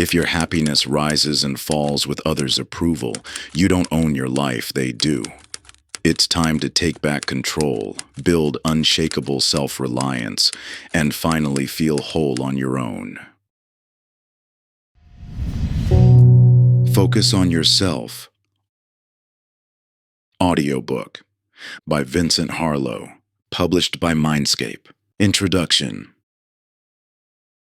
If your happiness rises and falls with others' approval, you don't own your life, they do. It's time to take back control, build unshakable self-reliance, and finally feel whole on your own. Focus on Yourself. Audiobook by Vincent Harlow, published by Mindscape. Introduction.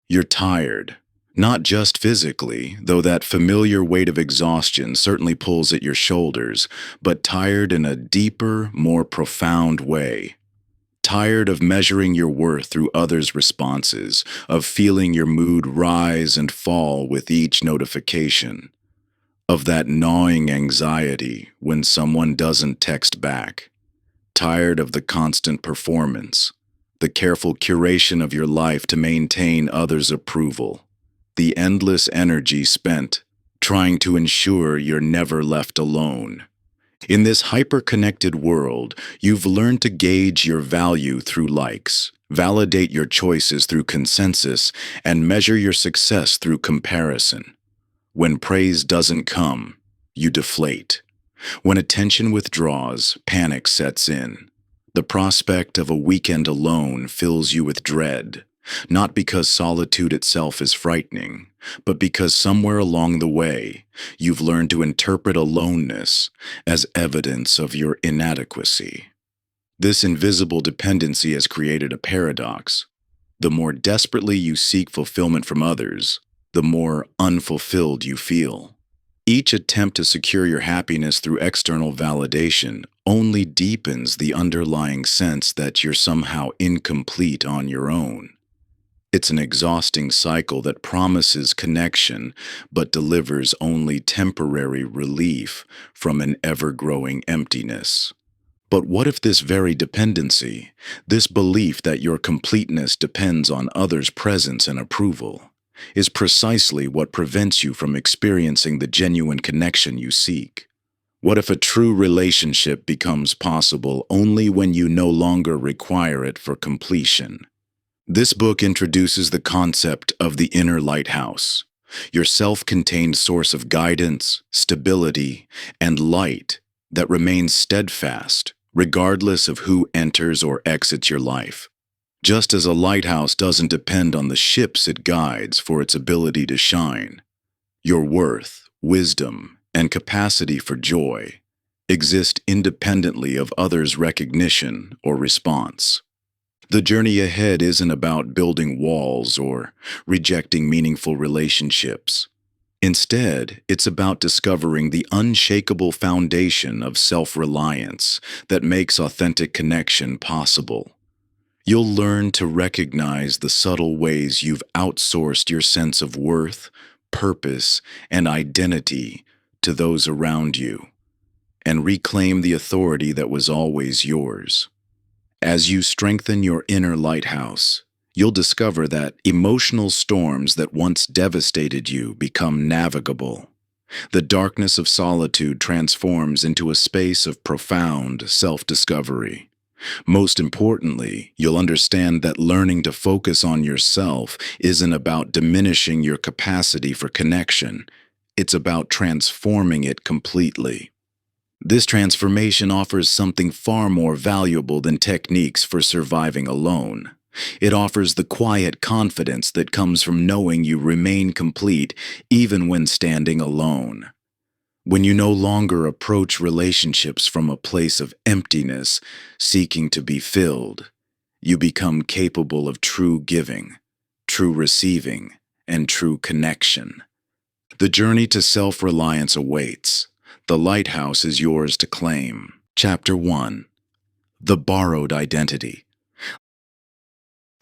You're tired. Not just physically, though that familiar weight of exhaustion certainly pulls at your shoulders, but tired in a deeper, more profound way. Tired of measuring your worth through others' responses, of feeling your mood rise and fall with each notification, of that gnawing anxiety when someone doesn't text back. Tired of the constant performance, the careful curation of your life to maintain others' approval. The endless energy spent trying to ensure you're never left alone. In this hyper-connected world, you've learned to gauge your value through likes, validate your choices through consensus, and measure your success through comparison. When praise doesn't come, you deflate. When attention withdraws, panic sets in. The prospect of a weekend alone fills you with dread. Not because solitude itself is frightening, but because somewhere along the way, you've learned to interpret aloneness as evidence of your inadequacy. This invisible dependency has created a paradox. The more desperately you seek fulfillment from others, the more unfulfilled you feel. Each attempt to secure your happiness through external validation only deepens the underlying sense that you're somehow incomplete on your own. It's an exhausting cycle that promises connection but delivers only temporary relief from an ever-growing emptiness. But what if this very dependency, this belief that your completeness depends on others' presence and approval, is precisely what prevents you from experiencing the genuine connection you seek? What if a true relationship becomes possible only when you no longer require it for completion? This book introduces the concept of the inner lighthouse, your self-contained source of guidance, stability, and light that remains steadfast, regardless of who enters or exits your life. Just as a lighthouse doesn't depend on the ships it guides for its ability to shine, your worth, wisdom, and capacity for joy exist independently of others' recognition or response. The journey ahead isn't about building walls or rejecting meaningful relationships. Instead, it's about discovering the unshakable foundation of self-reliance that makes authentic connection possible. You'll learn to recognize the subtle ways you've outsourced your sense of worth, purpose, and identity to those around you, and reclaim the authority that was always yours. As you strengthen your inner lighthouse, you'll discover that emotional storms that once devastated you become navigable. The darkness of solitude transforms into a space of profound self-discovery. Most importantly, you'll understand that learning to focus on yourself isn't about diminishing your capacity for connection. It's about transforming it completely. This transformation offers something far more valuable than techniques for surviving alone. It offers the quiet confidence that comes from knowing you remain complete even when standing alone. When you no longer approach relationships from a place of emptiness, seeking to be filled, you become capable of true giving, true receiving, and true connection. The journey to self-reliance awaits. The lighthouse is yours to claim. Chapter 1. The Borrowed Identity.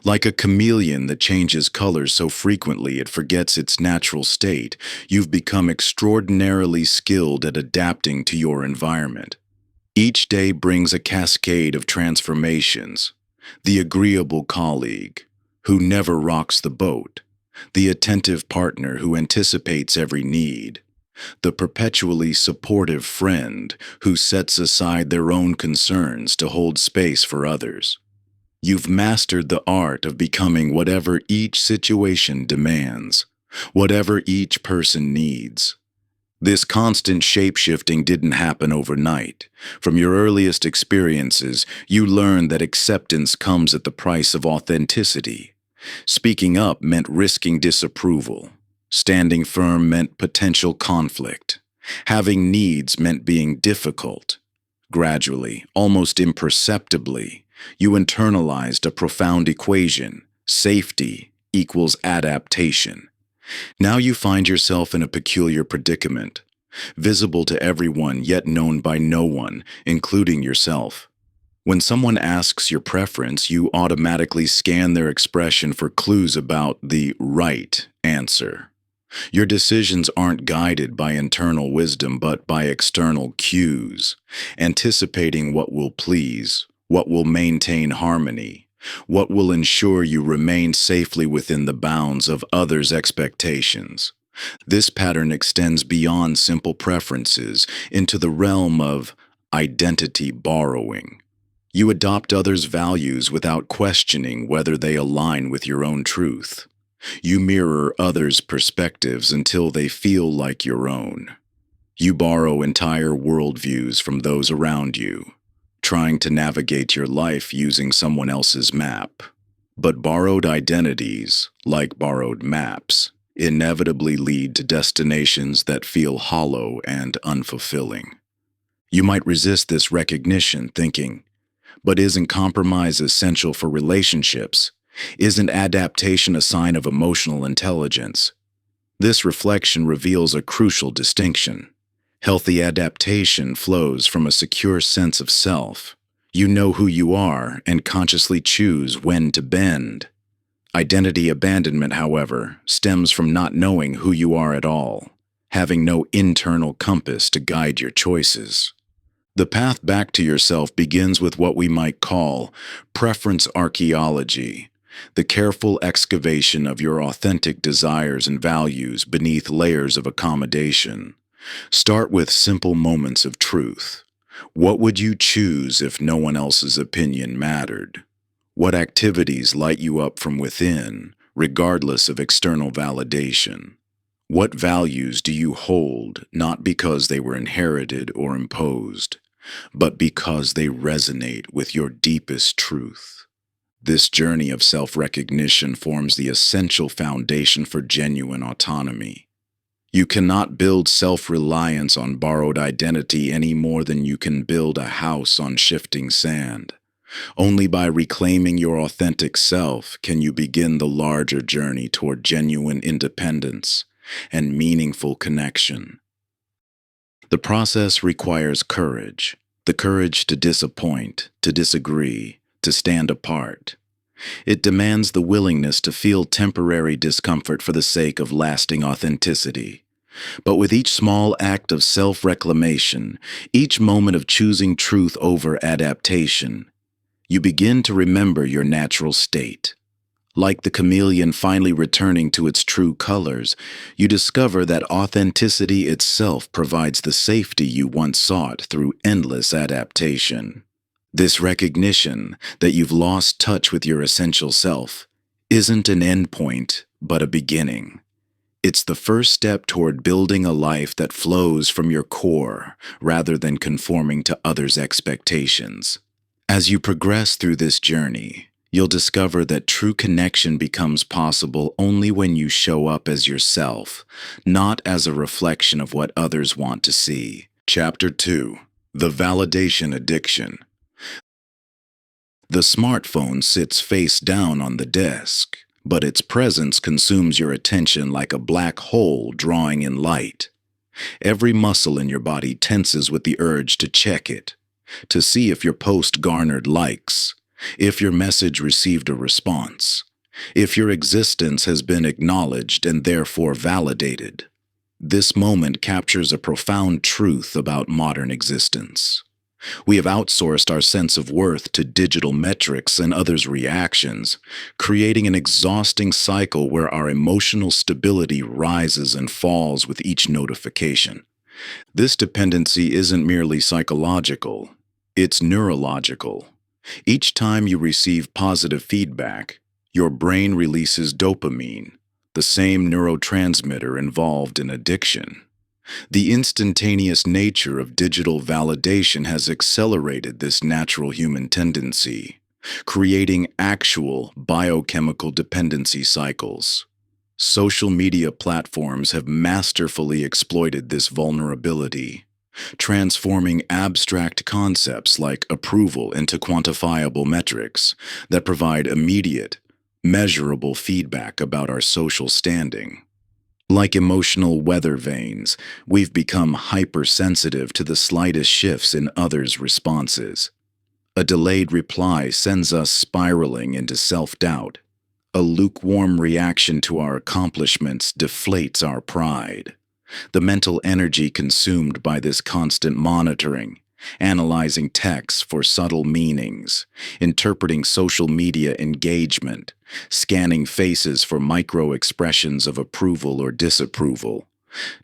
Like a chameleon that changes colors so frequently it forgets its natural state, you've become extraordinarily skilled at adapting to your environment. Each day brings a cascade of transformations. The agreeable colleague, who never rocks the boat. The attentive partner who anticipates every need. The perpetually supportive friend who sets aside their own concerns to hold space for others. You've mastered the art of becoming whatever each situation demands, whatever each person needs. This constant shape-shifting didn't happen overnight. From your earliest experiences, you learned that acceptance comes at the price of authenticity. Speaking up meant risking disapproval. Standing firm meant potential conflict. Having needs meant being difficult. Gradually, almost imperceptibly, you internalized a profound equation: safety equals adaptation. Now you find yourself in a peculiar predicament, visible to everyone yet known by no one, including yourself. When someone asks your preference, you automatically scan their expression for clues about the right answer. Your decisions aren't guided by internal wisdom but by external cues, anticipating what will please, what will maintain harmony, what will ensure you remain safely within the bounds of others' expectations. This pattern extends beyond simple preferences into the realm of identity borrowing. You adopt others' values without questioning whether they align with your own truth. You mirror others' perspectives until they feel like your own. You borrow entire worldviews from those around you, trying to navigate your life using someone else's map. But borrowed identities, like borrowed maps, inevitably lead to destinations that feel hollow and unfulfilling. You might resist this recognition, thinking, but isn't compromise essential for relationships? Isn't adaptation a sign of emotional intelligence? This reflection reveals a crucial distinction. Healthy adaptation flows from a secure sense of self. You know who you are and consciously choose when to bend. Identity abandonment, however, stems from not knowing who you are at all, having no internal compass to guide your choices. The path back to yourself begins with what we might call preference archaeology, the careful excavation of your authentic desires and values beneath layers of accommodation. Start with simple moments of truth. What would you choose if no one else's opinion mattered? What activities light you up from within, regardless of external validation? What values do you hold not because they were inherited or imposed, but because they resonate with your deepest truth? This journey of self-recognition forms the essential foundation for genuine autonomy. You cannot build self-reliance on borrowed identity any more than you can build a house on shifting sand. Only by reclaiming your authentic self can you begin the larger journey toward genuine independence and meaningful connection. The process requires courage, the courage to disappoint, to disagree, to stand apart. It demands the willingness to feel temporary discomfort for the sake of lasting authenticity. But with each small act of self-reclamation, each moment of choosing truth over adaptation, you begin to remember your natural state. Like the chameleon finally returning to its true colors, you discover that authenticity itself provides the safety you once sought through endless adaptation. This recognition that you've lost touch with your essential self isn't an endpoint, but a beginning. It's the first step toward building a life that flows from your core rather than conforming to others' expectations. As you progress through this journey, you'll discover that true connection becomes possible only when you show up as yourself, not as a reflection of what others want to see. Chapter 2: The Validation Addiction. The smartphone sits face down on the desk, but its presence consumes your attention like a black hole drawing in light. Every muscle in your body tenses with the urge to check it, to see if your post garnered likes, if your message received a response, if your existence has been acknowledged and therefore validated. This moment captures a profound truth about modern existence. We have outsourced our sense of worth to digital metrics and others' reactions, creating an exhausting cycle where our emotional stability rises and falls with each notification. This dependency isn't merely psychological, it's neurological. Each time you receive positive feedback, your brain releases dopamine, the same neurotransmitter involved in addiction. The instantaneous nature of digital validation has accelerated this natural human tendency, creating actual biochemical dependency cycles. Social media platforms have masterfully exploited this vulnerability, transforming abstract concepts like approval into quantifiable metrics that provide immediate, measurable feedback about our social standing. Like emotional weather vanes, we've become hypersensitive to the slightest shifts in others' responses. A delayed reply sends us spiraling into self-doubt. A lukewarm reaction to our accomplishments deflates our pride. The mental energy consumed by this constant monitoring, analyzing texts for subtle meanings, interpreting social media engagement, scanning faces for micro-expressions of approval or disapproval,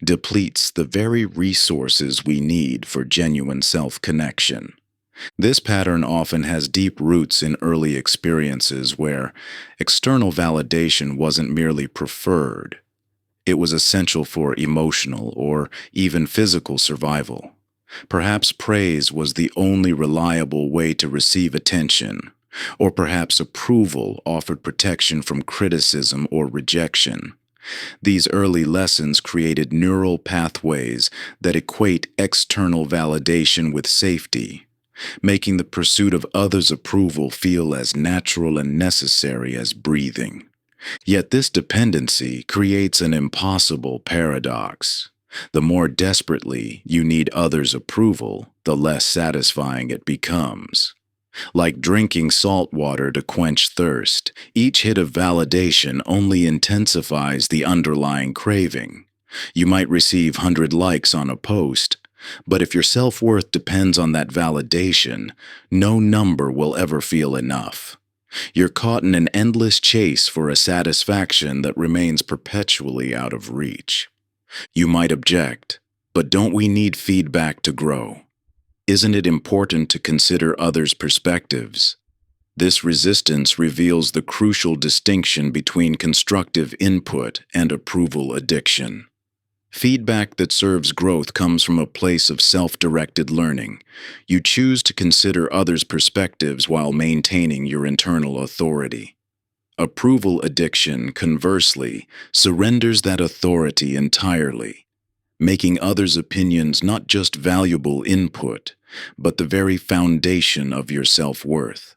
depletes the very resources we need for genuine self-connection. This pattern often has deep roots in early experiences where external validation wasn't merely preferred. It was essential for emotional or even physical survival. Perhaps praise was the only reliable way to receive attention, or perhaps approval offered protection from criticism or rejection. These early lessons created neural pathways that equate external validation with safety, making the pursuit of others' approval feel as natural and necessary as breathing. Yet this dependency creates an impossible paradox. The more desperately you need others' approval, the less satisfying it becomes. Like drinking salt water to quench thirst, each hit of validation only intensifies the underlying craving. You might receive 100 likes on a post, but if your self-worth depends on that validation, no number will ever feel enough. You're caught in an endless chase for a satisfaction that remains perpetually out of reach. You might object, but don't we need feedback to grow? Isn't it important to consider others' perspectives? This resistance reveals the crucial distinction between constructive input and approval addiction. Feedback that serves growth comes from a place of self-directed learning. You choose to consider others' perspectives while maintaining your internal authority. Approval addiction, conversely, surrenders that authority entirely, making others' opinions not just valuable input, but the very foundation of your self-worth.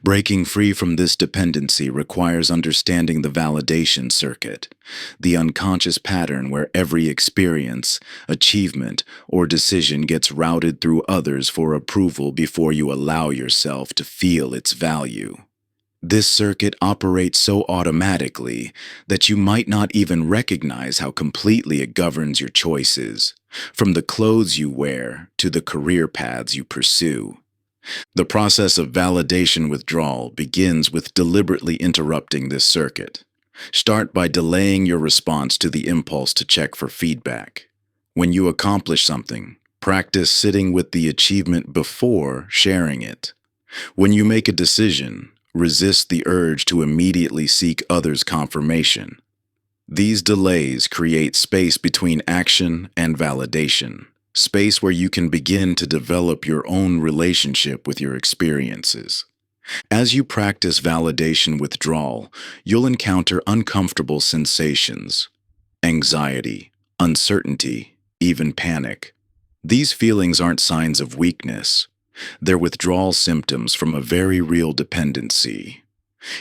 Breaking free from this dependency requires understanding the validation circuit, the unconscious pattern where every experience, achievement, or decision gets routed through others for approval before you allow yourself to feel its value. This circuit operates so automatically that you might not even recognize how completely it governs your choices, from the clothes you wear to the career paths you pursue. The process of validation withdrawal begins with deliberately interrupting this circuit. Start by delaying your response to the impulse to check for feedback. When you accomplish something, practice sitting with the achievement before sharing it. When you make a decision, resist the urge to immediately seek others' confirmation. These delays create space between action and validation. Space where you can begin to develop your own relationship with your experiences. As you practice validation withdrawal, you'll encounter uncomfortable sensations, anxiety, uncertainty, even panic. These feelings aren't signs of weakness. They're withdrawal symptoms from a very real dependency.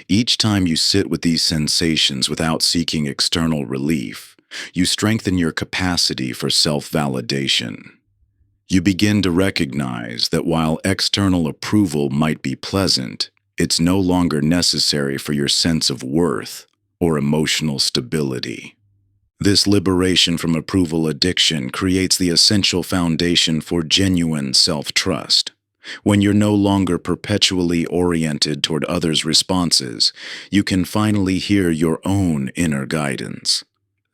Each time you sit with these sensations without seeking external relief, you strengthen your capacity for self-validation. You begin to recognize that while external approval might be pleasant, it's no longer necessary for your sense of worth or emotional stability. This liberation from approval addiction creates the essential foundation for genuine self-trust. When you're no longer perpetually oriented toward others' responses, you can finally hear your own inner guidance.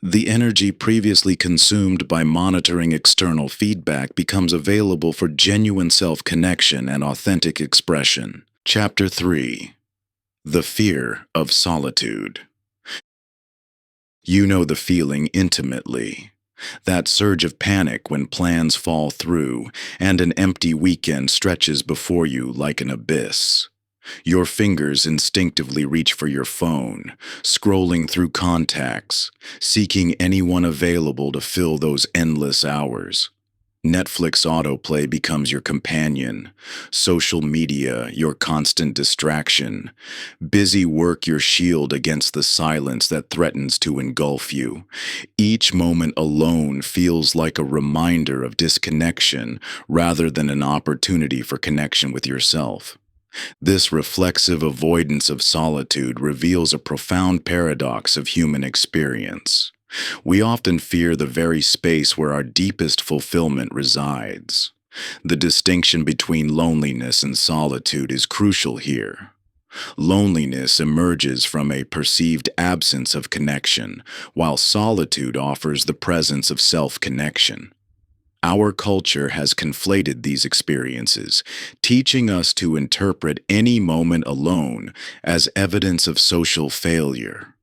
The energy previously consumed by monitoring external feedback becomes available for genuine self-connection and authentic expression. Chapter 3. The Fear of Solitude. You know the feeling intimately. That surge of panic when plans fall through and an empty weekend stretches before you like an abyss. Your fingers instinctively reach for your phone, scrolling through contacts, seeking anyone available to fill those endless hours. Netflix autoplay becomes your companion, social media your constant distraction, busy work your shield against the silence that threatens to engulf you. Each moment alone feels like a reminder of disconnection rather than an opportunity for connection with yourself. This reflexive avoidance of solitude reveals a profound paradox of human experience. We often fear the very space where our deepest fulfillment resides. The distinction between loneliness and solitude is crucial here. Loneliness emerges from a perceived absence of connection, while solitude offers the presence of self-connection. Our culture has conflated these experiences, teaching us to interpret any moment alone as evidence of social failure,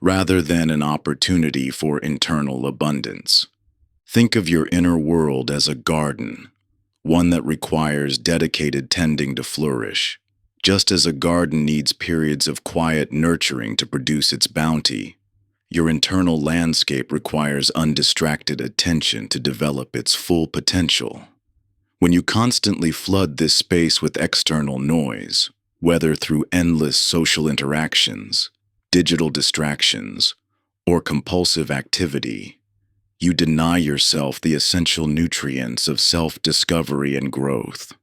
rather than an opportunity for internal abundance. Think of your inner world as a garden, one that requires dedicated tending to flourish. Just as a garden needs periods of quiet nurturing to produce its bounty, your internal landscape requires undistracted attention to develop its full potential. When you constantly flood this space with external noise, whether through endless social interactions, digital distractions, or compulsive activity, you deny yourself the essential nutrients of self-discovery and growth.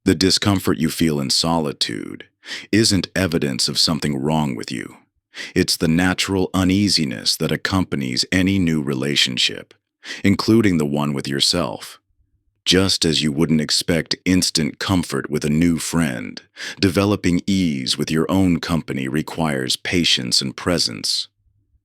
The discomfort you feel in solitude isn't evidence of something wrong with you. It's the natural uneasiness that accompanies any new relationship, including the one with yourself. Just as you wouldn't expect instant comfort with a new friend, developing ease with your own company requires patience and presence.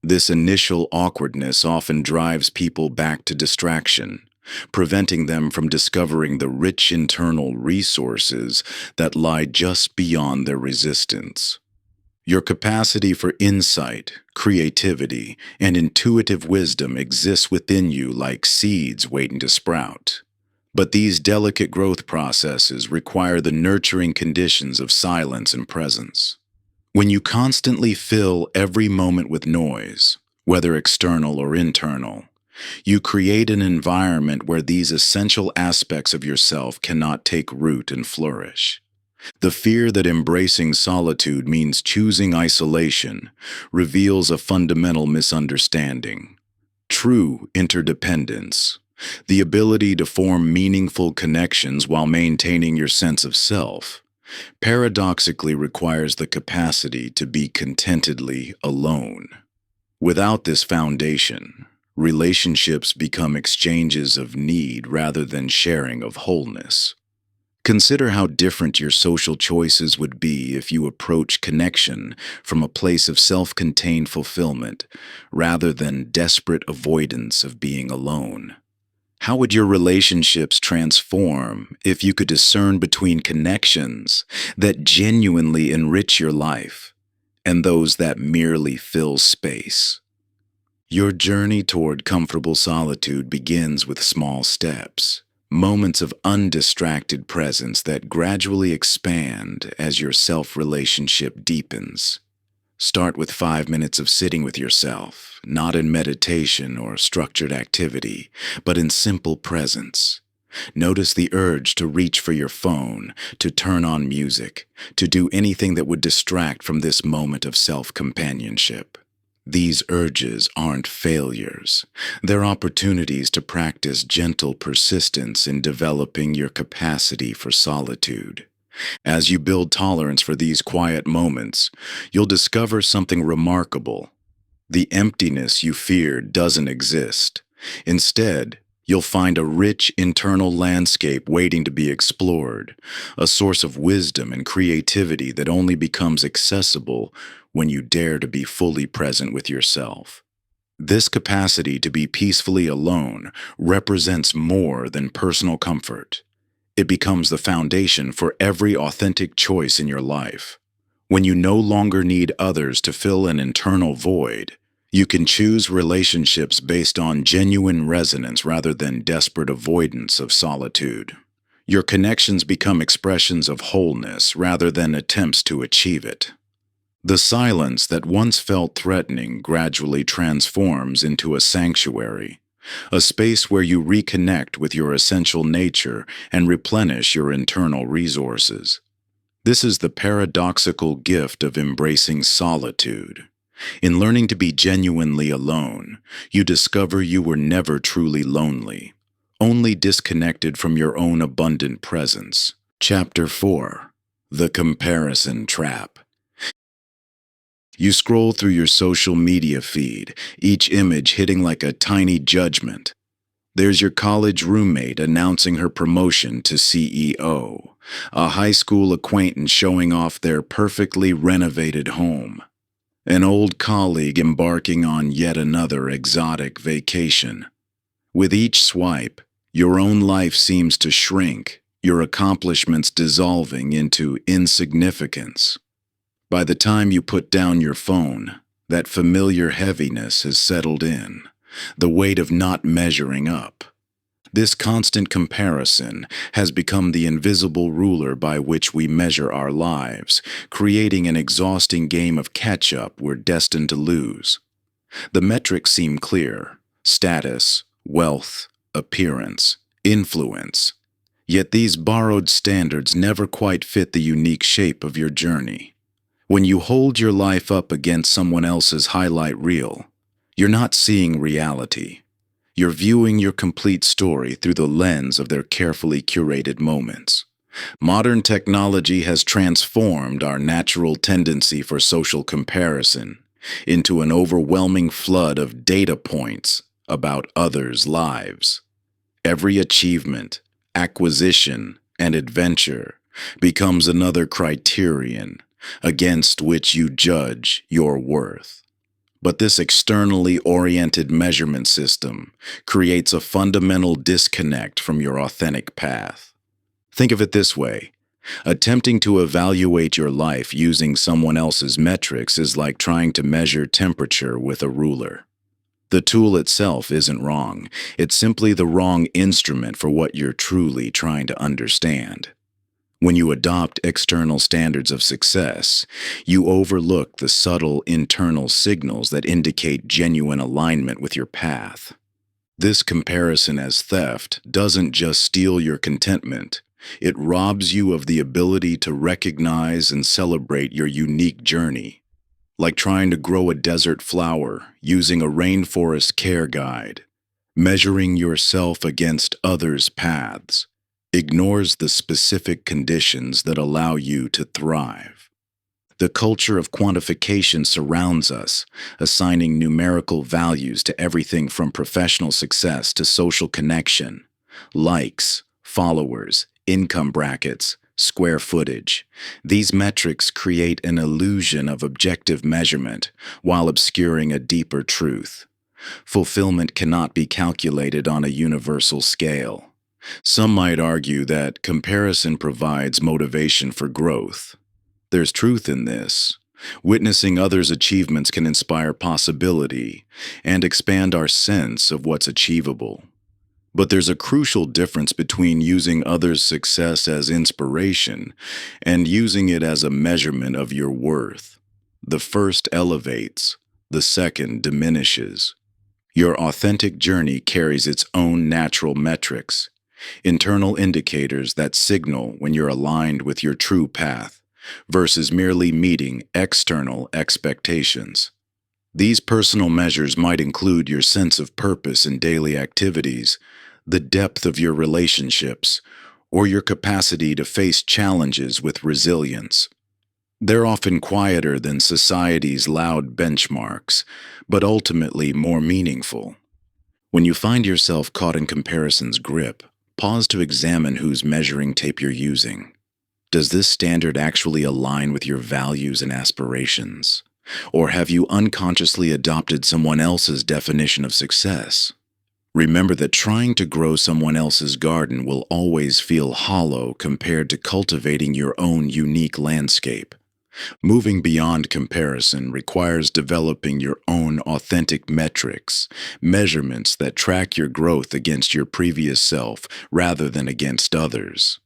This initial awkwardness often drives people back to distraction, preventing them from discovering the rich internal resources that lie just beyond their resistance. Your capacity for insight, creativity, and intuitive wisdom exists within you like seeds waiting to sprout. But these delicate growth processes require the nurturing conditions of silence and presence. When you constantly fill every moment with noise, whether external or internal, you create an environment where these essential aspects of yourself cannot take root and flourish. The fear that embracing solitude means choosing isolation reveals a fundamental misunderstanding. True interdependence, the ability to form meaningful connections while maintaining your sense of self, paradoxically requires the capacity to be contentedly alone. Without this foundation, relationships become exchanges of need rather than sharing of wholeness. Consider how different your social choices would be if you approach connection from a place of self-contained fulfillment rather than desperate avoidance of being alone. How would your relationships transform if you could discern between connections that genuinely enrich your life and those that merely fill space? Your journey toward comfortable solitude begins with small steps. Moments of undistracted presence that gradually expand as your self-relationship deepens. Start with 5 minutes of sitting with yourself, not in meditation or structured activity, but in simple presence. Notice the urge to reach for your phone, to turn on music, to do anything that would distract from this moment of self-companionship. These urges aren't failures. They're opportunities to practice gentle persistence in developing your capacity for solitude. As you build tolerance for these quiet moments, you'll discover something remarkable. The emptiness you feared doesn't exist. Instead, you'll find a rich internal landscape waiting to be explored, a source of wisdom and creativity that only becomes accessible when you dare to be fully present with yourself. This capacity to be peacefully alone represents more than personal comfort. It becomes the foundation for every authentic choice in your life. When you no longer need others to fill an internal void, You can choose relationships based on genuine resonance rather than desperate avoidance of solitude. Your connections become expressions of wholeness rather than attempts to achieve it. The silence that once felt threatening gradually transforms into a sanctuary, a space where you reconnect with your essential nature and replenish your internal resources. This is the paradoxical gift of embracing solitude. In learning to be genuinely alone, you discover you were never truly lonely, only disconnected from your own abundant presence. Chapter 4: The Comparison Trap. You scroll through your social media feed, each image hitting like a tiny judgment. There's your college roommate announcing her promotion to CEO, a high school acquaintance showing off their perfectly renovated home, an old colleague embarking on yet another exotic vacation. With each swipe, your own life seems to shrink, your accomplishments dissolving into insignificance. By the time you put down your phone, that familiar heaviness has settled in, the weight of not measuring up. This constant comparison has become the invisible ruler by which we measure our lives, creating an exhausting game of catch-up we're destined to lose. The metrics seem clear: status, wealth, appearance, influence. Yet these borrowed standards never quite fit the unique shape of your journey. When you hold your life up against someone else's highlight reel, you're not seeing reality. You're viewing your complete story through the lens of their carefully curated moments. Modern technology has transformed our natural tendency for social comparison into an overwhelming flood of data points about others' lives. Every achievement, acquisition, and adventure becomes another criterion against which you judge your worth. But this externally oriented measurement system creates a fundamental disconnect from your authentic path. Think of it this way: attempting to evaluate your life using someone else's metrics is like trying to measure temperature with a ruler. The tool itself isn't wrong, it's simply the wrong instrument for what you're truly trying to understand. When you adopt external standards of success, you overlook the subtle internal signals that indicate genuine alignment with your path. This comparison as theft doesn't just steal your contentment, it robs you of the ability to recognize and celebrate your unique journey. Like trying to grow a desert flower using a rainforest care guide, measuring yourself against others' paths ignores the specific conditions that allow you to thrive. The culture of quantification surrounds us, assigning numerical values to everything from professional success to social connection. Likes, followers, income brackets, square footage. These metrics create an illusion of objective measurement while obscuring a deeper truth. Fulfillment cannot be calculated on a universal scale. Some might argue that comparison provides motivation for growth. There's truth in this. Witnessing others' achievements can inspire possibility and expand our sense of what's achievable. But there's a crucial difference between using others' success as inspiration and using it as a measurement of your worth. The first elevates, the second diminishes. Your authentic journey carries its own natural metrics, internal indicators that signal when you're aligned with your true path, versus merely meeting external expectations. These personal measures might include your sense of purpose in daily activities, the depth of your relationships, or your capacity to face challenges with resilience. They're often quieter than society's loud benchmarks, but ultimately more meaningful. When you find yourself caught in comparison's grip, pause to examine whose measuring tape you're using. Does this standard actually align with your values and aspirations? Or have you unconsciously adopted someone else's definition of success? Remember that trying to grow someone else's garden will always feel hollow compared to cultivating your own unique landscape. Moving beyond comparison requires developing your own authentic metrics, measurements that track your growth against your previous self rather than against others.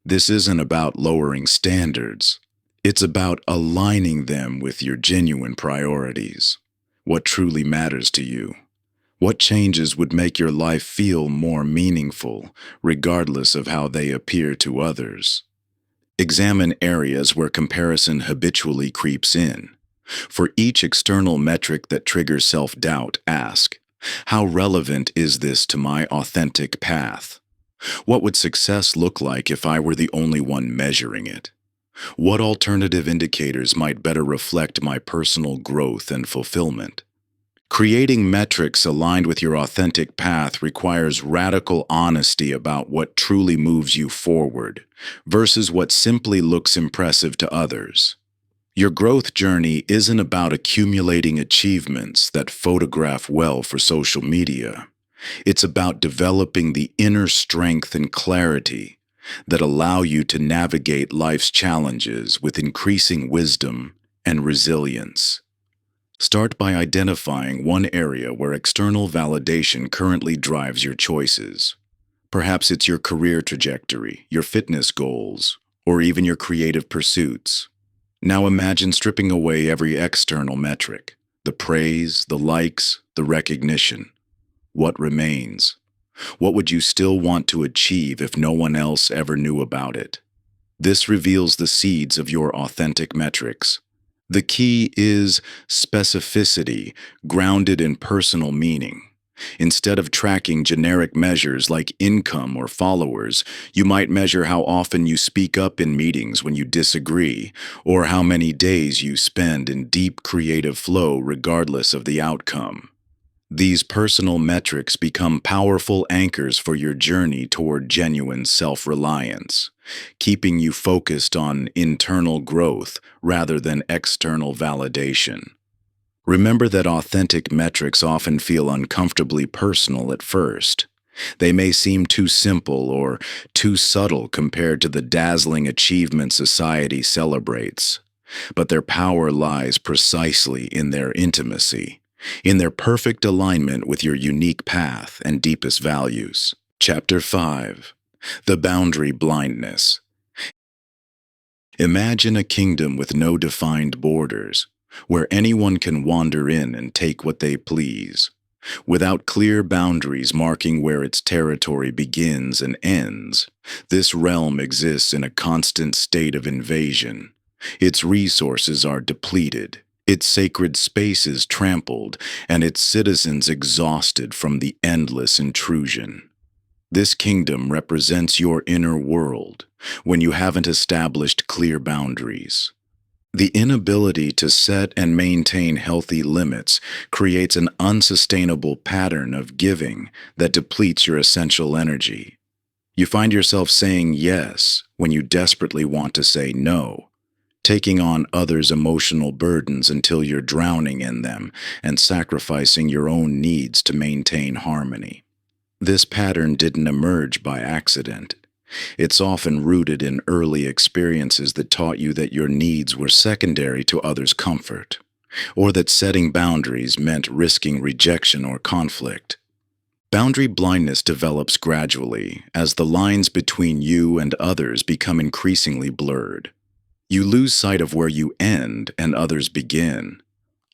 This isn't about lowering standards. It's about aligning them with your genuine priorities. What truly matters to you? What changes would make your life feel more meaningful, regardless of how they appear to others? Examine areas where comparison habitually creeps in. For each external metric that triggers self-doubt, ask, how relevant is this to my authentic path? What would success look like if I were the only one measuring it? What alternative indicators might better reflect my personal growth and fulfillment? Creating metrics aligned with your authentic path requires radical honesty about what truly moves you forward versus what simply looks impressive to others. Your growth journey isn't about accumulating achievements that photograph well for social media. It's about developing the inner strength and clarity that allow you to navigate life's challenges with increasing wisdom and resilience. Start by identifying one area where external validation currently drives your choices. Perhaps it's your career trajectory, your fitness goals, or even your creative pursuits. Now imagine stripping away every external metric, the praise, the likes, the recognition. What remains? What would you still want to achieve if no one else ever knew about it? This reveals the seeds of your authentic metrics. The key is specificity, grounded in personal meaning. Instead of tracking generic measures like income or followers, you might measure how often you speak up in meetings when you disagree, or how many days you spend in deep creative flow regardless of the outcome. These personal metrics become powerful anchors for your journey toward genuine self-reliance, keeping you focused on internal growth rather than external validation. Remember that authentic metrics often feel uncomfortably personal at first. They may seem too simple or too subtle compared to the dazzling achievements society celebrates, but their power lies precisely in their intimacy, in their perfect alignment with your unique path and deepest values. Chapter 5. The Boundary Blindness. Imagine a kingdom with no defined borders, where anyone can wander in and take what they please, without clear boundaries marking where its territory begins and ends. This realm exists in a constant state of invasion. Its resources are depleted, its sacred spaces trampled, and its citizens exhausted from the endless intrusion. This kingdom represents your inner world when you haven't established clear boundaries. The inability to set and maintain healthy limits creates an unsustainable pattern of giving that depletes your essential energy. You find yourself saying yes when you desperately want to say no, taking on others' emotional burdens until you're drowning in them, and sacrificing your own needs to maintain harmony. This pattern didn't emerge by accident. It's often rooted in early experiences that taught you that your needs were secondary to others' comfort, or that setting boundaries meant risking rejection or conflict. Boundary blindness develops gradually as the lines between you and others become increasingly blurred. You lose sight of where you end and others begin,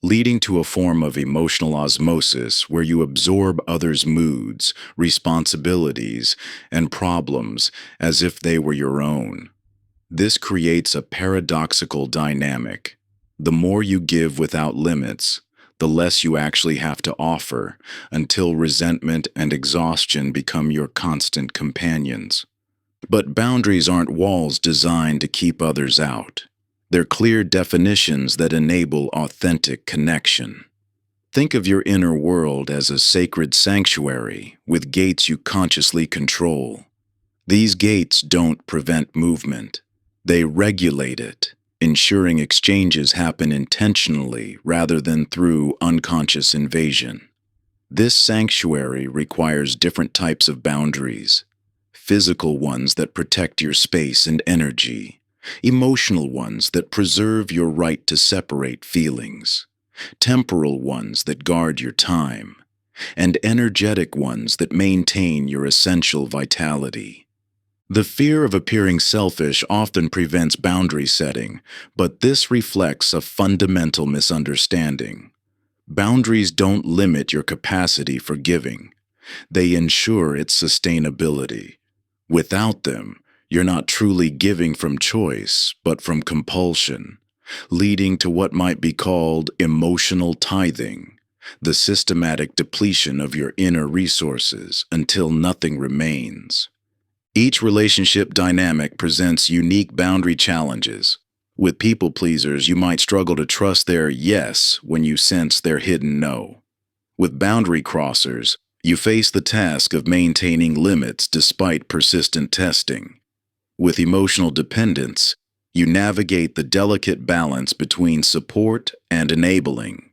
leading to a form of emotional osmosis where you absorb others' moods, responsibilities, and problems as if they were your own. This creates a paradoxical dynamic. The more you give without limits, the less you actually have to offer, until resentment and exhaustion become your constant companions. But boundaries aren't walls designed to keep others out. They're clear definitions that enable authentic connection. Think of your inner world as a sacred sanctuary with gates you consciously control. These gates don't prevent movement. They regulate it, ensuring exchanges happen intentionally rather than through unconscious invasion. This sanctuary requires different types of boundaries: physical ones that protect your space and energy, emotional ones that preserve your right to separate feelings, temporal ones that guard your time, and energetic ones that maintain your essential vitality. The fear of appearing selfish often prevents boundary setting, but this reflects a fundamental misunderstanding. Boundaries don't limit your capacity for giving. They ensure its sustainability. Without them, you're not truly giving from choice, but from compulsion, leading to what might be called emotional tithing, the systematic depletion of your inner resources until nothing remains. Each relationship dynamic presents unique boundary challenges. With people pleasers, you might struggle to trust their yes when you sense their hidden no. With boundary crossers, you face the task of maintaining limits despite persistent testing. With emotional dependence, you navigate the delicate balance between support and enabling.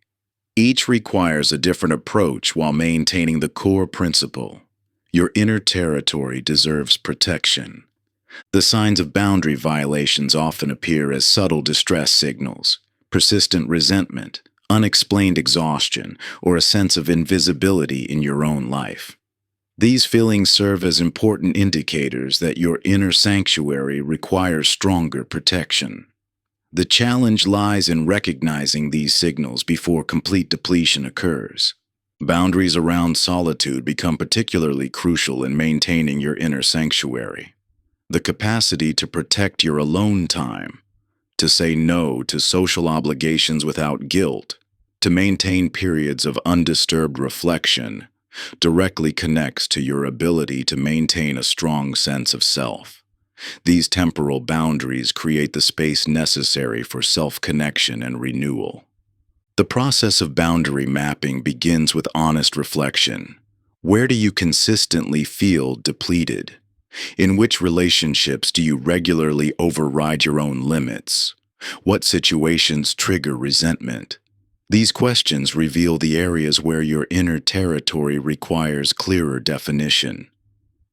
Each requires a different approach while maintaining the core principle. Your inner territory deserves protection. The signs of boundary violations often appear as subtle distress signals, persistent resentment, unexplained exhaustion, or a sense of invisibility in your own life. These feelings serve as important indicators that your inner sanctuary requires stronger protection. The challenge lies in recognizing these signals before complete depletion occurs. Boundaries around solitude become particularly crucial in maintaining your inner sanctuary. The capacity to protect your alone time, to say no to social obligations without guilt, to maintain periods of undisturbed reflection, directly connects to your ability to maintain a strong sense of self. These temporal boundaries create the space necessary for self-connection and renewal. The process of boundary mapping begins with honest reflection. Where do you consistently feel depleted? In which relationships do you regularly override your own limits? What situations trigger resentment? These questions reveal the areas where your inner territory requires clearer definition.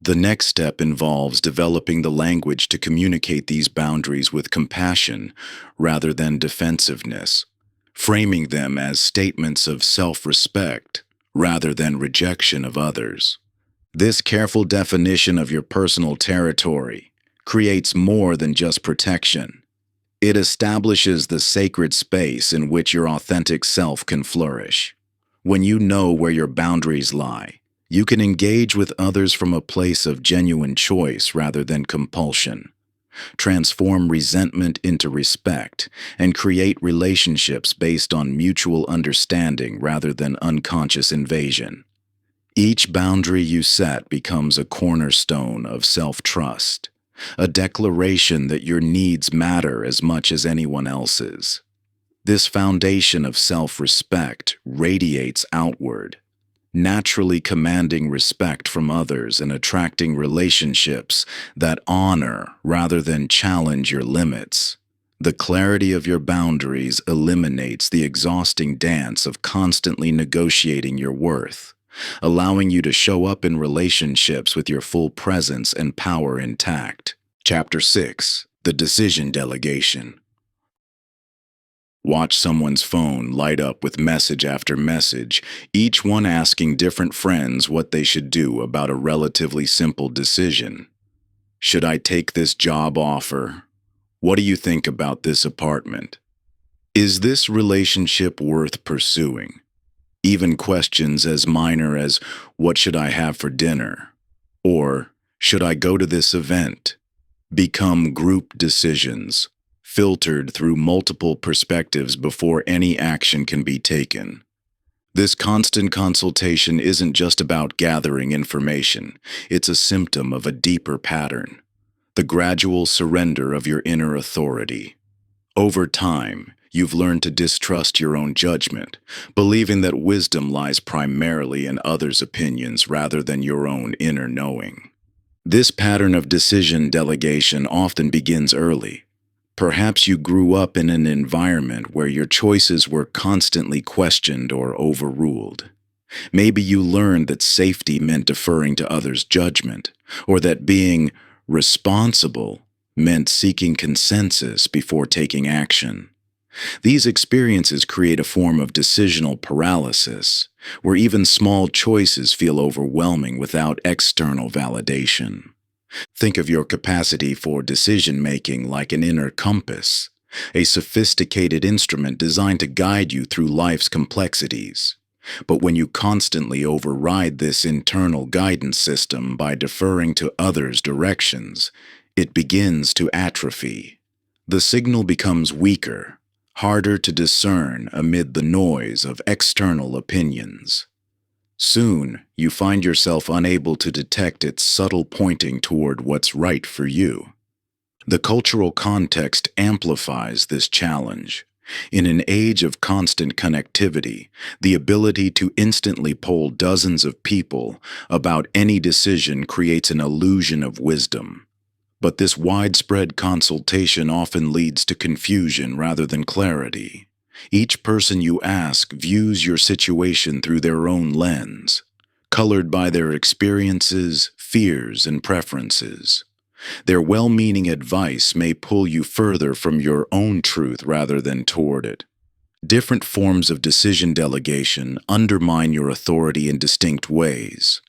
The next step involves developing the language to communicate these boundaries with compassion rather than defensiveness, framing them as statements of self-respect rather than rejection of others. This careful definition of your personal territory creates more than just protection. It establishes the sacred space in which your authentic self can flourish. When you know where your boundaries lie, you can engage with others from a place of genuine choice rather than compulsion, transform resentment into respect, and create relationships based on mutual understanding rather than unconscious invasion. Each boundary you set becomes a cornerstone of self-trust, a declaration that your needs matter as much as anyone else's. This foundation of self-respect radiates outward, naturally commanding respect from others and attracting relationships that honor rather than challenge your limits. The clarity of your boundaries eliminates the exhausting dance of constantly negotiating your worth, allowing you to show up in relationships with your full presence and power intact. Chapter 6. The Decision Delegation. Watch someone's phone light up with message after message, each one asking different friends what they should do about a relatively simple decision. Should I take this job offer? What do you think about this apartment? Is this relationship worth pursuing? Even questions as minor as, what should I have for dinner? Or, should I go to this event? Become group decisions, filtered through multiple perspectives before any action can be taken. This constant consultation isn't just about gathering information, it's a symptom of a deeper pattern, the gradual surrender of your inner authority. Over time, you've learned to distrust your own judgment, believing that wisdom lies primarily in others' opinions rather than your own inner knowing. This pattern of decision delegation often begins early. Perhaps you grew up in an environment where your choices were constantly questioned or overruled. Maybe you learned that safety meant deferring to others' judgment, or that being responsible meant seeking consensus before taking action. These experiences create a form of decisional paralysis, where even small choices feel overwhelming without external validation. Think of your capacity for decision-making like an inner compass, a sophisticated instrument designed to guide you through life's complexities. But when you constantly override this internal guidance system by deferring to others' directions, it begins to atrophy. The signal becomes weaker, harder to discern amid the noise of external opinions. Soon, you find yourself unable to detect its subtle pointing toward what's right for you. The cultural context amplifies this challenge. In an age of constant connectivity, the ability to instantly poll dozens of people about any decision creates an illusion of wisdom. But this widespread consultation often leads to confusion rather than clarity. Each person you ask views your situation through their own lens, colored by their experiences, fears, and preferences. Their well-meaning advice may pull you further from your own truth rather than toward it. Different forms of decision delegation undermine your authority in distinct ways.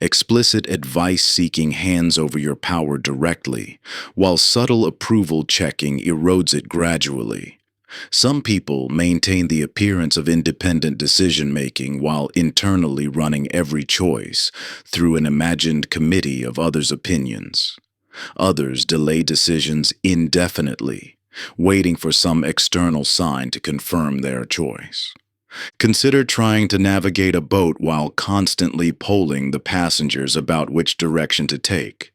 Explicit advice-seeking hands over your power directly, while subtle approval checking erodes it gradually. Some people maintain the appearance of independent decision-making while internally running every choice through an imagined committee of others' opinions. Others delay decisions indefinitely, waiting for some external sign to confirm their choice. Consider trying to navigate a boat while constantly polling the passengers about which direction to take.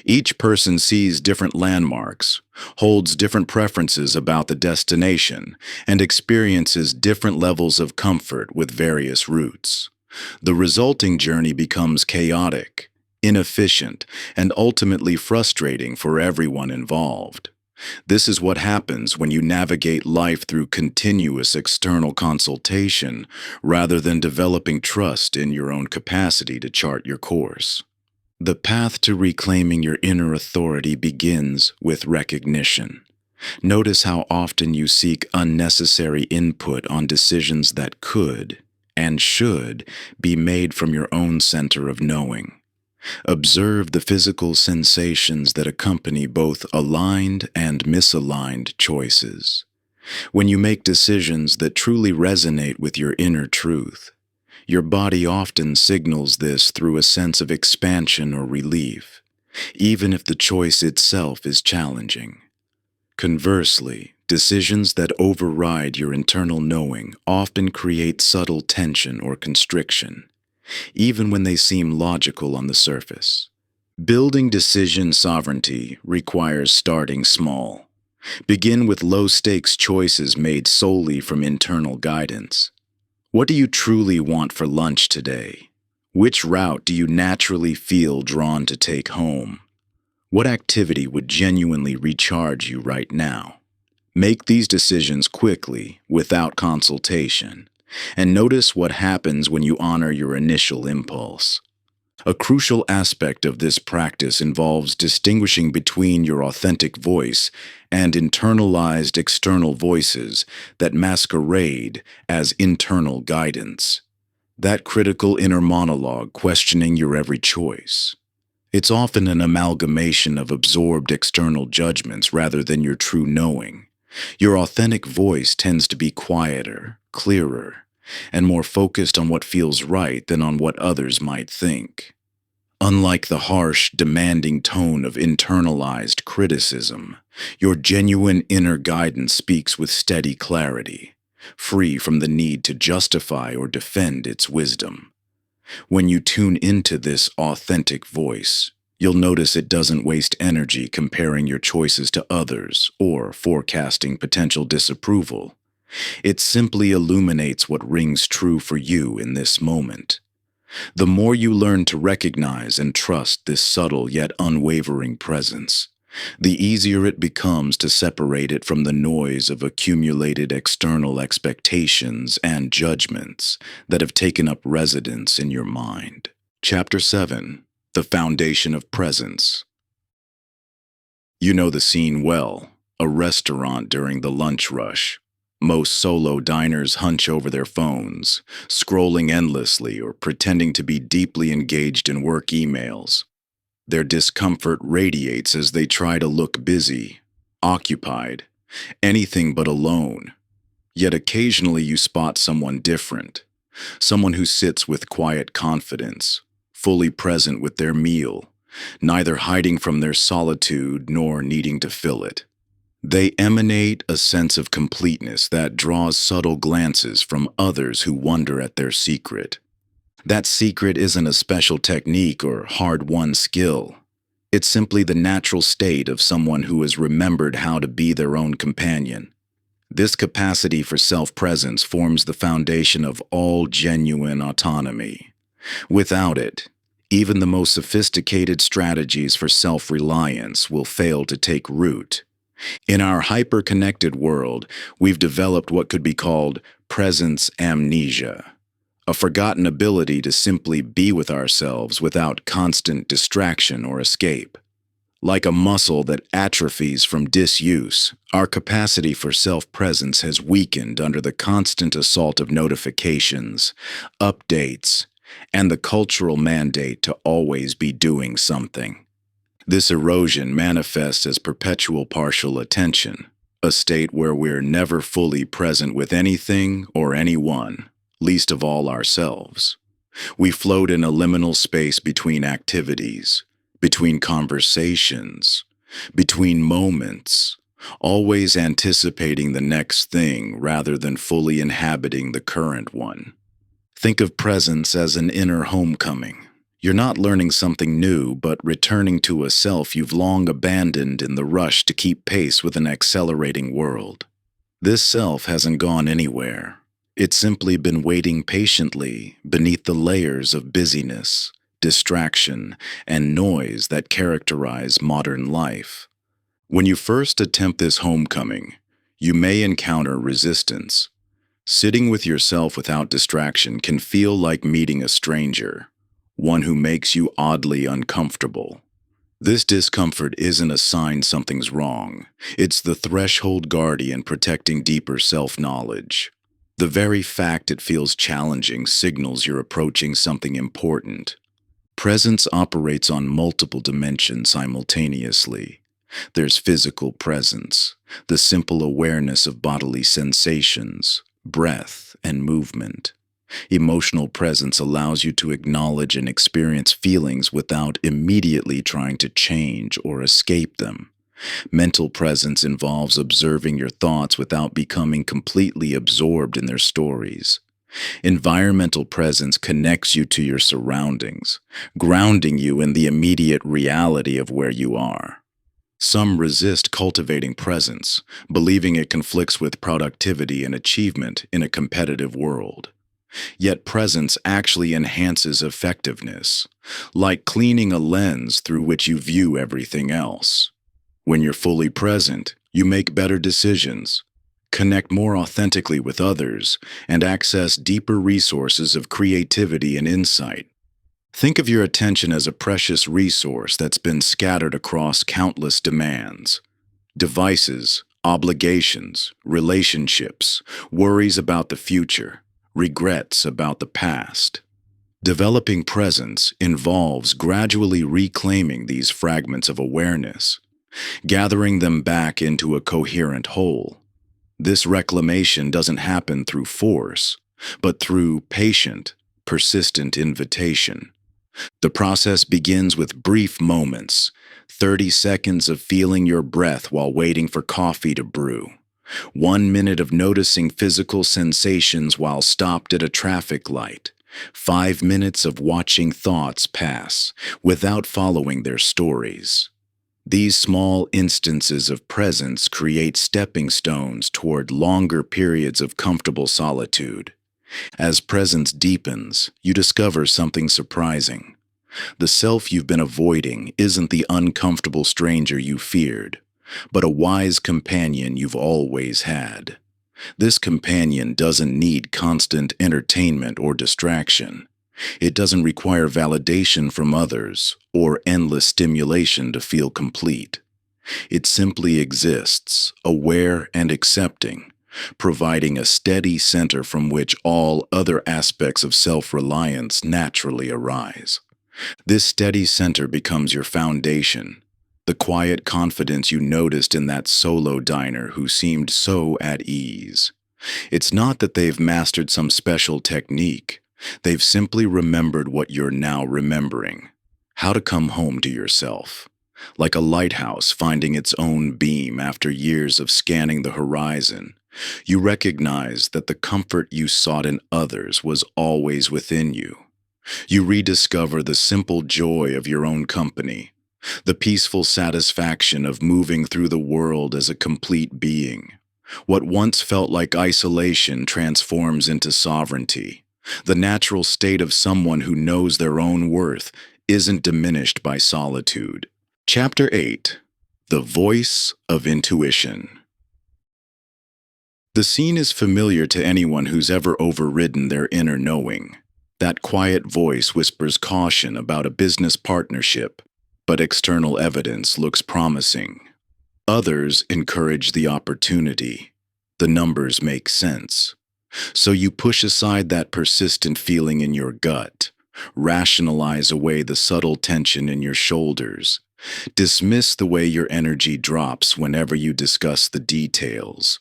Each person sees different landmarks, holds different preferences about the destination, and experiences different levels of comfort with various routes. The resulting journey becomes chaotic, inefficient, and ultimately frustrating for everyone involved. This is what happens when you navigate life through continuous external consultation rather than developing trust in your own capacity to chart your course. The path to reclaiming your inner authority begins with recognition. Notice how often you seek unnecessary input on decisions that could and should be made from your own center of knowing. Observe the physical sensations that accompany both aligned and misaligned choices. When you make decisions that truly resonate with your inner truth, your body often signals this through a sense of expansion or relief, even if the choice itself is challenging. Conversely, decisions that override your internal knowing often create subtle tension or constriction, even when they seem logical on the surface. Building decision sovereignty requires starting small. Begin with low-stakes choices made solely from internal guidance. What do you truly want for lunch today? Which route do you naturally feel drawn to take home? What activity would genuinely recharge you right now? Make these decisions quickly, without consultation, and notice what happens when you honor your initial impulse. A crucial aspect of this practice involves distinguishing between your authentic voice and internalized external voices that masquerade as internal guidance. That critical inner monologue questioning your every choice. It's often an amalgamation of absorbed external judgments rather than your true knowing. Your authentic voice tends to be quieter, clearer, and more focused on what feels right than on what others might think. Unlike the harsh, demanding tone of internalized criticism, your genuine inner guidance speaks with steady clarity, free from the need to justify or defend its wisdom. When you tune into this authentic voice, you'll notice it doesn't waste energy comparing your choices to others or forecasting potential disapproval. It simply illuminates what rings true for you in this moment. The more you learn to recognize and trust this subtle yet unwavering presence, the easier it becomes to separate it from the noise of accumulated external expectations and judgments that have taken up residence in your mind. Chapter 7. The Foundation of Presence. You know the scene well, a restaurant during the lunch rush. Most solo diners hunch over their phones, scrolling endlessly or pretending to be deeply engaged in work emails. Their discomfort radiates as they try to look busy, occupied, anything but alone. Yet occasionally you spot someone different, someone who sits with quiet confidence, fully present with their meal, neither hiding from their solitude nor needing to fill it. They emanate a sense of completeness that draws subtle glances from others who wonder at their secret. That secret isn't a special technique or hard-won skill. It's simply the natural state of someone who has remembered how to be their own companion. This capacity for self-presence forms the foundation of all genuine autonomy. Without it, even the most sophisticated strategies for self-reliance will fail to take root. In our hyper-connected world, we've developed what could be called presence amnesia, a forgotten ability to simply be with ourselves without constant distraction or escape. Like a muscle that atrophies from disuse, our capacity for self-presence has weakened under the constant assault of notifications, updates, and the cultural mandate to always be doing something. This erosion manifests as perpetual partial attention, a state where we're never fully present with anything or anyone, least of all ourselves. We float in a liminal space between activities, between conversations, between moments, always anticipating the next thing rather than fully inhabiting the current one. Think of presence as an inner homecoming. You're not learning something new, but returning to a self you've long abandoned in the rush to keep pace with an accelerating world. This self hasn't gone anywhere. It's simply been waiting patiently beneath the layers of busyness, distraction, and noise that characterize modern life. When you first attempt this homecoming, you may encounter resistance. Sitting with yourself without distraction can feel like meeting a stranger, one who makes you oddly uncomfortable. This discomfort isn't a sign something's wrong. It's the threshold guardian protecting deeper self-knowledge. The very fact it feels challenging signals you're approaching something important. Presence operates on multiple dimensions simultaneously. There's physical presence, the simple awareness of bodily sensations, breath, and movement. Emotional presence allows you to acknowledge and experience feelings without immediately trying to change or escape them. Mental presence involves observing your thoughts without becoming completely absorbed in their stories. Environmental presence connects you to your surroundings, grounding you in the immediate reality of where you are. Some resist cultivating presence, believing it conflicts with productivity and achievement in a competitive world. Yet presence actually enhances effectiveness, like cleaning a lens through which you view everything else. When you're fully present, you make better decisions, connect more authentically with others, and access deeper resources of creativity and insight. Think of your attention as a precious resource that's been scattered across countless demands. Devices, obligations, relationships, worries about the future, regrets about the past. Developing presence involves gradually reclaiming these fragments of awareness, gathering them back into a coherent whole. This reclamation doesn't happen through force, but through patient, persistent invitation. The process begins with brief moments, 30 seconds of feeling your breath while waiting for coffee to brew, 1 minute of noticing physical sensations while stopped at a traffic light, 5 minutes of watching thoughts pass without following their stories. These small instances of presence create stepping stones toward longer periods of comfortable solitude. As presence deepens, you discover something surprising. The self you've been avoiding isn't the uncomfortable stranger you feared, but a wise companion you've always had. This companion doesn't need constant entertainment or distraction. It doesn't require validation from others or endless stimulation to feel complete. It simply exists, aware and accepting, providing a steady center from which all other aspects of self-reliance naturally arise. This steady center becomes your foundation, the quiet confidence you noticed in that solo diner who seemed so at ease. It's not that they've mastered some special technique. They've simply remembered what you're now remembering. How to come home to yourself. Like a lighthouse finding its own beam after years of scanning the horizon, you recognize that the comfort you sought in others was always within you. You rediscover the simple joy of your own company, the peaceful satisfaction of moving through the world as a complete being. What once felt like isolation transforms into sovereignty. The natural state of someone who knows their own worth isn't diminished by solitude. Chapter 8. The Voice of Intuition. The scene is familiar to anyone who's ever overridden their inner knowing. That quiet voice whispers caution about a business partnership, but external evidence looks promising. Others encourage the opportunity. The numbers make sense. So you push aside that persistent feeling in your gut, rationalize away the subtle tension in your shoulders, dismiss the way your energy drops whenever you discuss the details.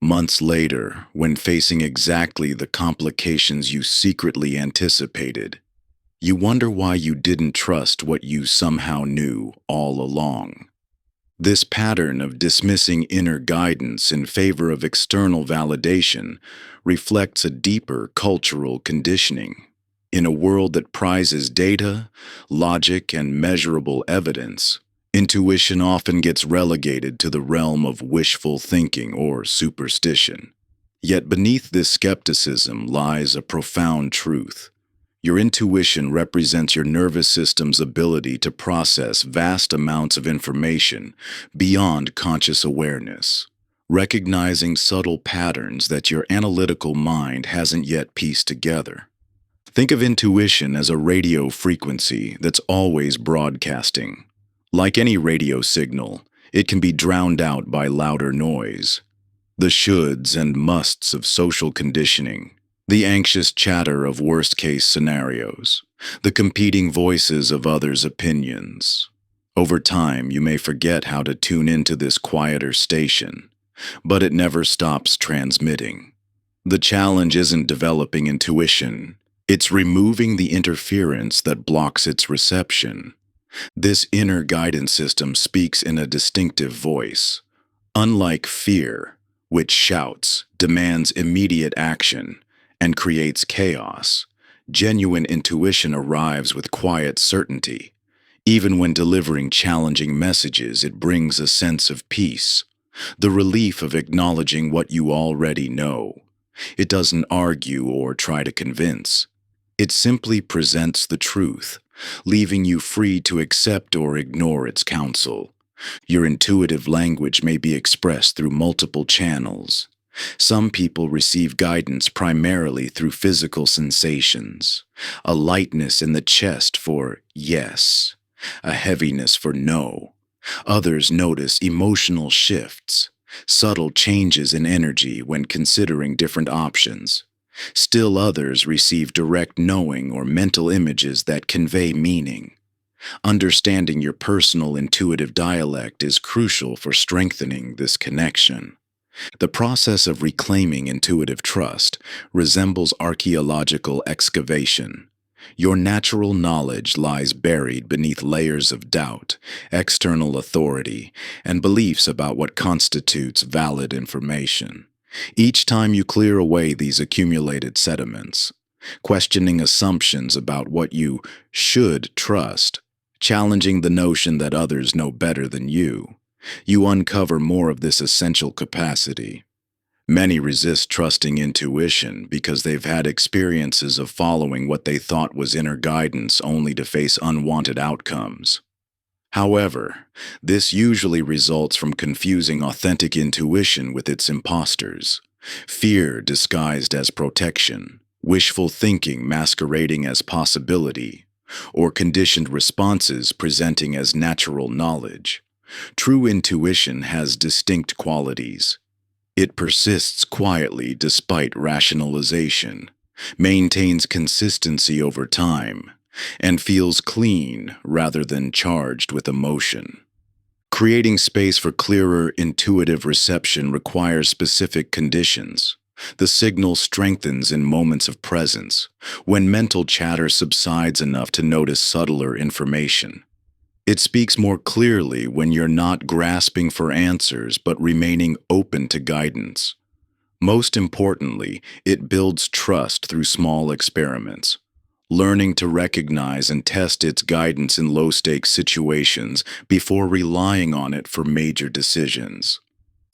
Months later, when facing exactly the complications you secretly anticipated, you wonder why you didn't trust what you somehow knew all along. This pattern of dismissing inner guidance in favor of external validation reflects a deeper cultural conditioning. In a world that prizes data, logic, and measurable evidence, intuition often gets relegated to the realm of wishful thinking or superstition. Yet beneath this skepticism lies a profound truth. Your intuition represents your nervous system's ability to process vast amounts of information beyond conscious awareness, recognizing subtle patterns that your analytical mind hasn't yet pieced together. Think of intuition as a radio frequency that's always broadcasting. Like any radio signal, it can be drowned out by louder noise. The shoulds and musts of social conditioning, the anxious chatter of worst-case scenarios, the competing voices of others' opinions. Over time, you may forget how to tune into this quieter station, but it never stops transmitting. The challenge isn't developing intuition. It's removing the interference that blocks its reception. This inner guidance system speaks in a distinctive voice. Unlike fear, which shouts, demands immediate action, and creates chaos, genuine intuition arrives with quiet certainty. Even when delivering challenging messages, it brings a sense of peace, the relief of acknowledging what you already know. It doesn't argue or try to convince. It simply presents the truth, leaving you free to accept or ignore its counsel. Your intuitive language may be expressed through multiple channels. Some people receive guidance primarily through physical sensations, a lightness in the chest for yes, a heaviness for no. Others notice emotional shifts, subtle changes in energy when considering different options. Still others receive direct knowing or mental images that convey meaning. Understanding your personal intuitive dialect is crucial for strengthening this connection. The process of reclaiming intuitive trust resembles archaeological excavation. Your natural knowledge lies buried beneath layers of doubt, external authority, and beliefs about what constitutes valid information. Each time you clear away these accumulated sediments, questioning assumptions about what you should trust, challenging the notion that others know better than you uncover more of this essential capacity. Many resist trusting intuition because they've had experiences of following what they thought was inner guidance only to face unwanted outcomes. However, this usually results from confusing authentic intuition with its imposters, fear disguised as protection, wishful thinking masquerading as possibility, or conditioned responses presenting as natural knowledge. True intuition has distinct qualities. It persists quietly despite rationalization, maintains consistency over time, and feels clean rather than charged with emotion. Creating space for clearer intuitive reception requires specific conditions. The signal strengthens in moments of presence, when mental chatter subsides enough to notice subtler information. It speaks more clearly when you're not grasping for answers but remaining open to guidance. Most importantly, it builds trust through small experiments. Learning to recognize and test its guidance in low-stakes situations before relying on it for major decisions.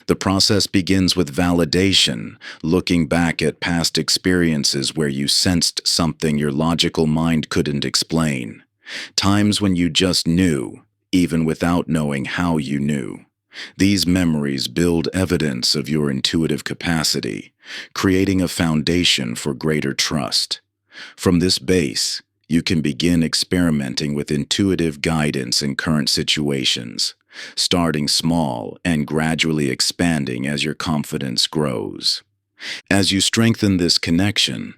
The process begins with validation, looking back at past experiences where you sensed something your logical mind couldn't explain. Times when you just knew, even without knowing how you knew. These memories build evidence of your intuitive capacity, creating a foundation for greater trust. From this base, you can begin experimenting with intuitive guidance in current situations, starting small and gradually expanding as your confidence grows. As you strengthen this connection,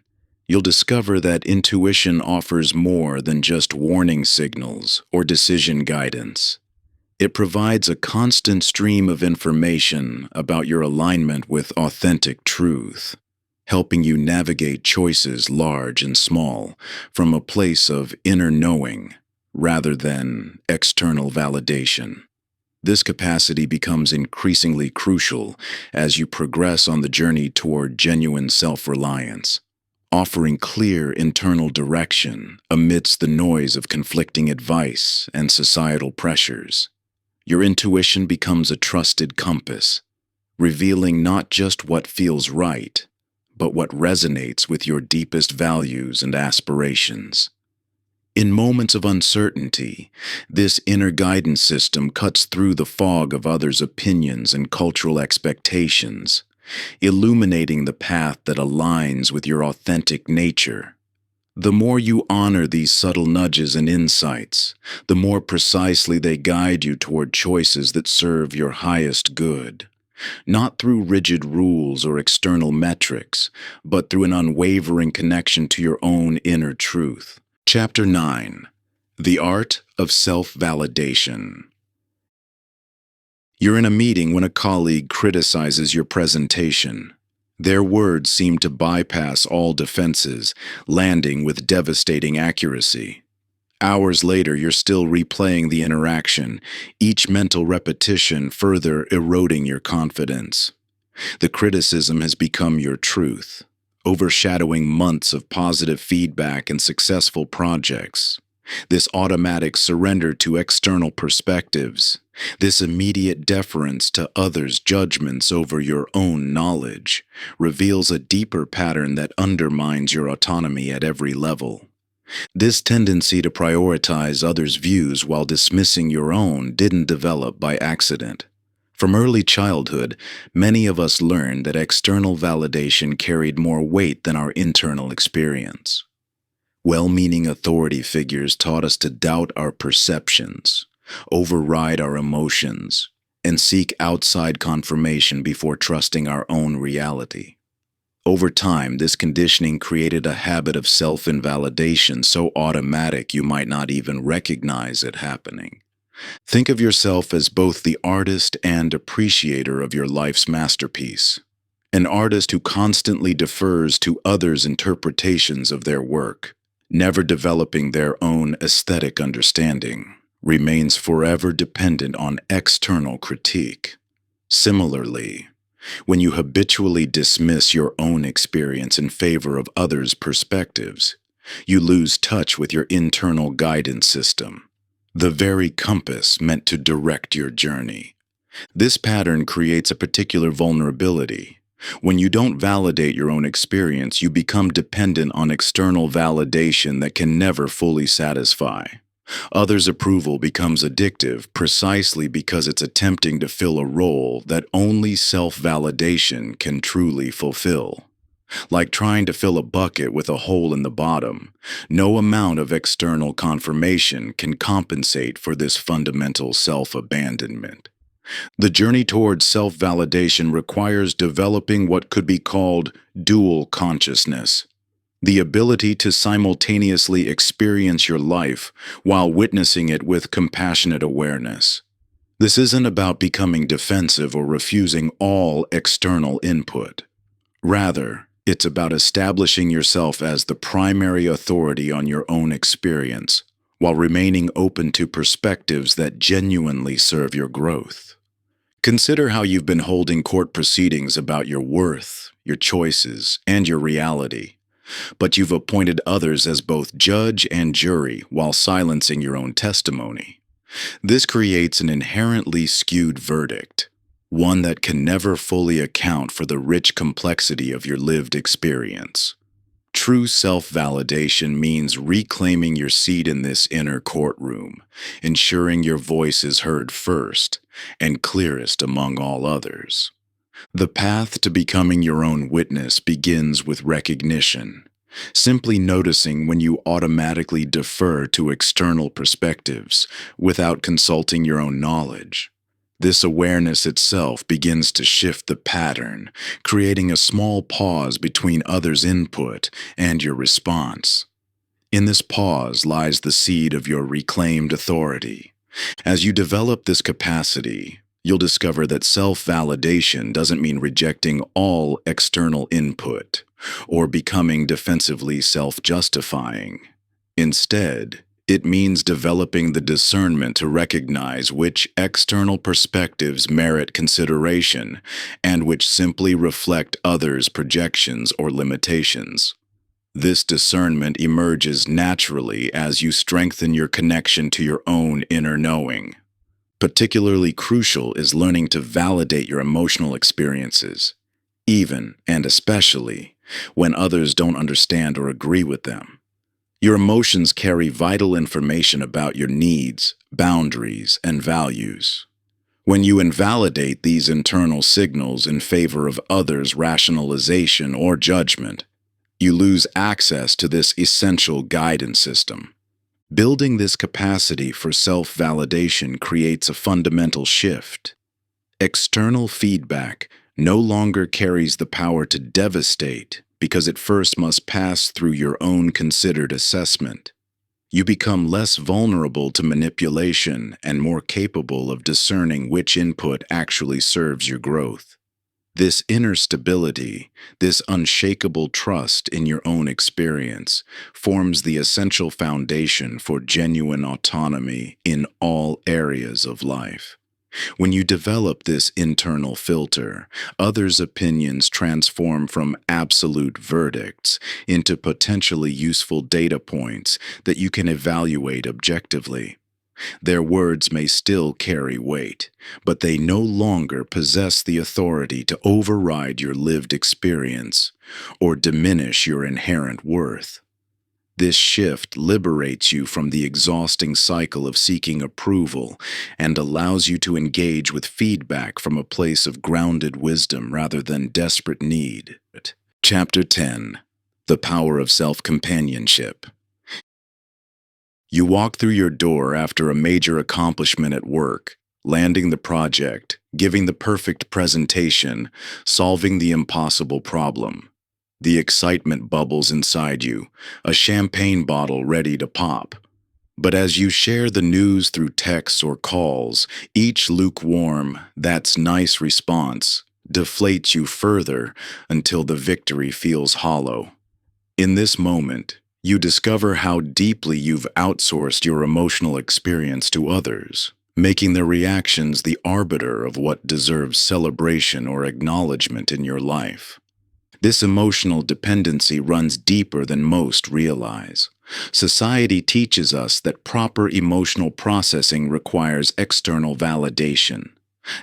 you'll discover that intuition offers more than just warning signals or decision guidance. It provides a constant stream of information about your alignment with authentic truth, helping you navigate choices large and small from a place of inner knowing rather than external validation. This capacity becomes increasingly crucial as you progress on the journey toward genuine self-reliance, offering clear internal direction amidst the noise of conflicting advice and societal pressures. Your intuition becomes a trusted compass, revealing not just what feels right, but what resonates with your deepest values and aspirations. In moments of uncertainty, this inner guidance system cuts through the fog of others' opinions and cultural expectations, illuminating the path that aligns with your authentic nature. The more you honor these subtle nudges and insights, the more precisely they guide you toward choices that serve your highest good. Not through rigid rules or external metrics, but through an unwavering connection to your own inner truth. Chapter 9. The Art of Self-Validation. You're in a meeting when a colleague criticizes your presentation. Their words seem to bypass all defenses, landing with devastating accuracy. Hours later, you're still replaying the interaction, each mental repetition further eroding your confidence. The criticism has become your truth, overshadowing months of positive feedback and successful projects. This automatic surrender to external perspectives, this immediate deference to others' judgments over your own knowledge, reveals a deeper pattern that undermines your autonomy at every level. This tendency to prioritize others' views while dismissing your own didn't develop by accident. From early childhood, many of us learned that external validation carried more weight than our internal experience. Well-meaning authority figures taught us to doubt our perceptions, override our emotions, and seek outside confirmation before trusting our own reality. Over time, this conditioning created a habit of self-invalidation so automatic you might not even recognize it happening. Think of yourself as both the artist and appreciator of your life's masterpiece. An artist who constantly defers to others' interpretations of their work, never developing their own aesthetic understanding, remains forever dependent on external critique. Similarly, when you habitually dismiss your own experience in favor of others' perspectives, you lose touch with your internal guidance system, the very compass meant to direct your journey. This pattern creates a particular vulnerability. When you don't validate your own experience, you become dependent on external validation that can never fully satisfy. Others' approval becomes addictive precisely because it's attempting to fill a role that only self-validation can truly fulfill. Like trying to fill a bucket with a hole in the bottom, no amount of external confirmation can compensate for this fundamental self-abandonment. The journey towards self-validation requires developing what could be called dual consciousness, the ability to simultaneously experience your life while witnessing it with compassionate awareness. This isn't about becoming defensive or refusing all external input. Rather, it's about establishing yourself as the primary authority on your own experience, while remaining open to perspectives that genuinely serve your growth. Consider how you've been holding court proceedings about your worth, your choices, and your reality, but you've appointed others as both judge and jury while silencing your own testimony. This creates an inherently skewed verdict, one that can never fully account for the rich complexity of your lived experience. True self-validation means reclaiming your seat in this inner courtroom, ensuring your voice is heard first and clearest among all others. The path to becoming your own witness begins with recognition, simply noticing when you automatically defer to external perspectives without consulting your own knowledge. This awareness itself begins to shift the pattern, creating a small pause between others' input and your response. In this pause lies the seed of your reclaimed authority. As you develop this capacity, you'll discover that self-validation doesn't mean rejecting all external input or becoming defensively self-justifying. Instead, it means developing the discernment to recognize which external perspectives merit consideration and which simply reflect others' projections or limitations. This discernment emerges naturally as you strengthen your connection to your own inner knowing. Particularly crucial is learning to validate your emotional experiences, even and especially when others don't understand or agree with them. Your emotions carry vital information about your needs, boundaries, and values. When you invalidate these internal signals in favor of others' rationalization or judgment, you lose access to this essential guidance system. Building this capacity for self-validation creates a fundamental shift. External feedback no longer carries the power to devastate because it first must pass through your own considered assessment. You become less vulnerable to manipulation and more capable of discerning which input actually serves your growth. This inner stability, this unshakable trust in your own experience, forms the essential foundation for genuine autonomy in all areas of life. When you develop this internal filter, others' opinions transform from absolute verdicts into potentially useful data points that you can evaluate objectively. Their words may still carry weight, but they no longer possess the authority to override your lived experience or diminish your inherent worth. This shift liberates you from the exhausting cycle of seeking approval and allows you to engage with feedback from a place of grounded wisdom rather than desperate need. Chapter 10. The Power of Self-Companionship. You walk through your door after a major accomplishment at work, landing the project, giving the perfect presentation, solving the impossible problem. The excitement bubbles inside you, a champagne bottle ready to pop. But as you share the news through texts or calls, each lukewarm, "that's nice" response deflates you further until the victory feels hollow. In this moment, you discover how deeply you've outsourced your emotional experience to others, making their reactions the arbiter of what deserves celebration or acknowledgement in your life. This emotional dependency runs deeper than most realize. Society teaches us that proper emotional processing requires external validation,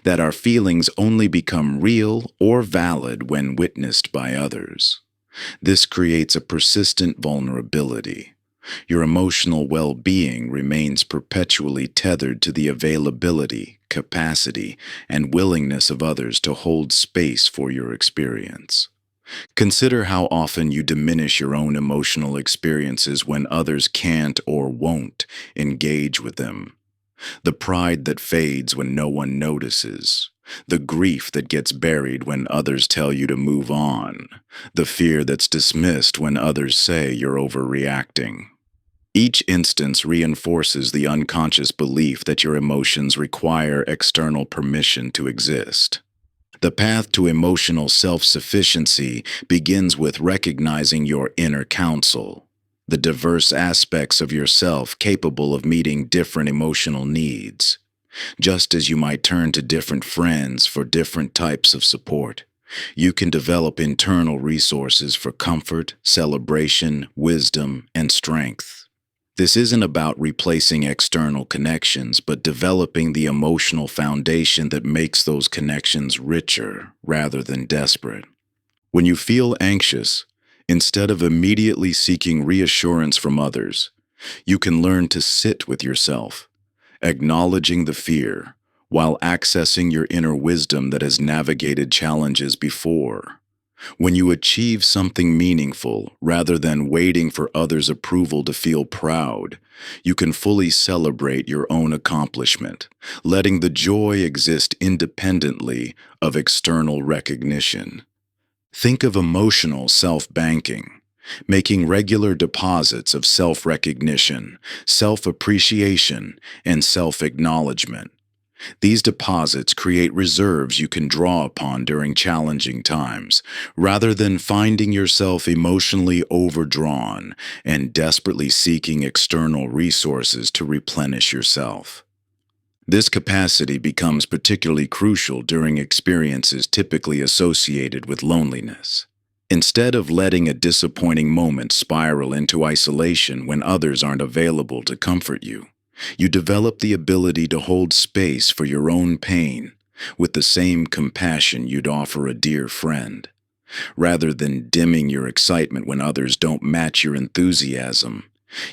that our feelings only become real or valid when witnessed by others. This creates a persistent vulnerability. Your emotional well-being remains perpetually tethered to the availability, capacity, and willingness of others to hold space for your experience. Consider how often you diminish your own emotional experiences when others can't or won't engage with them. The pride that fades when no one notices. The grief that gets buried when others tell you to move on. The fear that's dismissed when others say you're overreacting. Each instance reinforces the unconscious belief that your emotions require external permission to exist. The path to emotional self-sufficiency begins with recognizing your inner counsel, the diverse aspects of yourself capable of meeting different emotional needs. Just as you might turn to different friends for different types of support, you can develop internal resources for comfort, celebration, wisdom, and strength. This isn't about replacing external connections, but developing the emotional foundation that makes those connections richer rather than desperate. When you feel anxious, instead of immediately seeking reassurance from others, you can learn to sit with yourself, acknowledging the fear while accessing your inner wisdom that has navigated challenges before. When you achieve something meaningful, rather than waiting for others' approval to feel proud, you can fully celebrate your own accomplishment, letting the joy exist independently of external recognition. Think of emotional self-banking, making regular deposits of self-recognition, self-appreciation, and self-acknowledgement. These deposits create reserves you can draw upon during challenging times, rather than finding yourself emotionally overdrawn and desperately seeking external resources to replenish yourself. This capacity becomes particularly crucial during experiences typically associated with loneliness. Instead of letting a disappointing moment spiral into isolation when others aren't available to comfort you, you develop the ability to hold space for your own pain with the same compassion you'd offer a dear friend. Rather than dimming your excitement when others don't match your enthusiasm,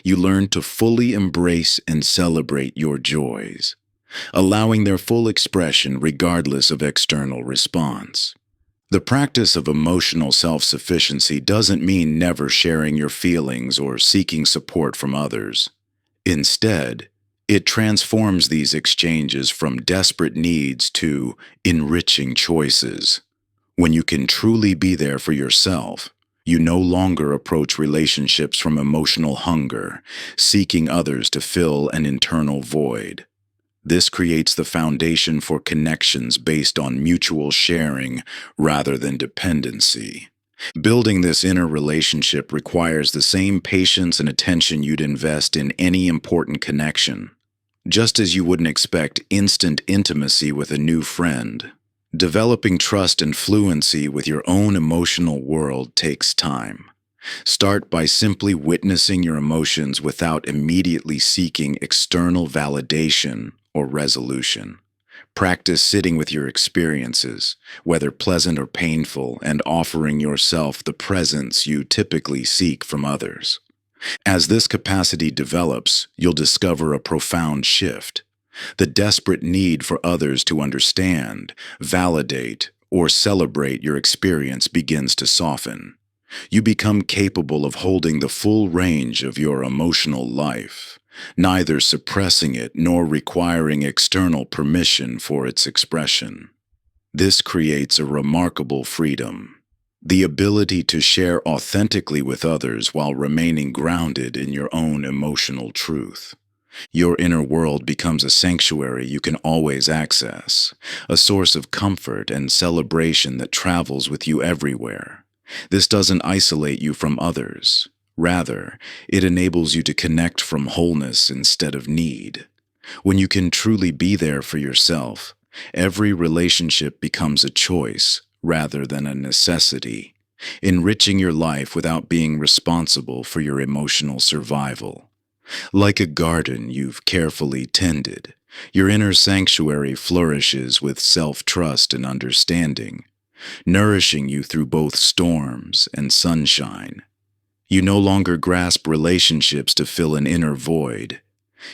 you learn to fully embrace and celebrate your joys, allowing their full expression regardless of external response. The practice of emotional self-sufficiency doesn't mean never sharing your feelings or seeking support from others. Instead, it transforms these exchanges from desperate needs to enriching choices. When you can truly be there for yourself, you no longer approach relationships from emotional hunger, seeking others to fill an internal void. This creates the foundation for connections based on mutual sharing rather than dependency. Building this inner relationship requires the same patience and attention you'd invest in any important connection. Just as you wouldn't expect instant intimacy with a new friend, developing trust and fluency with your own emotional world takes time. Start by simply witnessing your emotions without immediately seeking external validation or resolution. Practice sitting with your experiences, whether pleasant or painful, and offering yourself the presence you typically seek from others. As this capacity develops, you'll discover a profound shift. The desperate need for others to understand, validate, or celebrate your experience begins to soften. You become capable of holding the full range of your emotional life, neither suppressing it nor requiring external permission for its expression. This creates a remarkable freedom, the ability to share authentically with others while remaining grounded in your own emotional truth. Your inner world becomes a sanctuary you can always access, a source of comfort and celebration that travels with you everywhere. This doesn't isolate you from others. Rather, it enables you to connect from wholeness instead of need. When you can truly be there for yourself, every relationship becomes a choice rather than a necessity, enriching your life without being responsible for your emotional survival. Like a garden you've carefully tended, your inner sanctuary flourishes with self-trust and understanding, nourishing you through both storms and sunshine. You no longer grasp relationships to fill an inner void.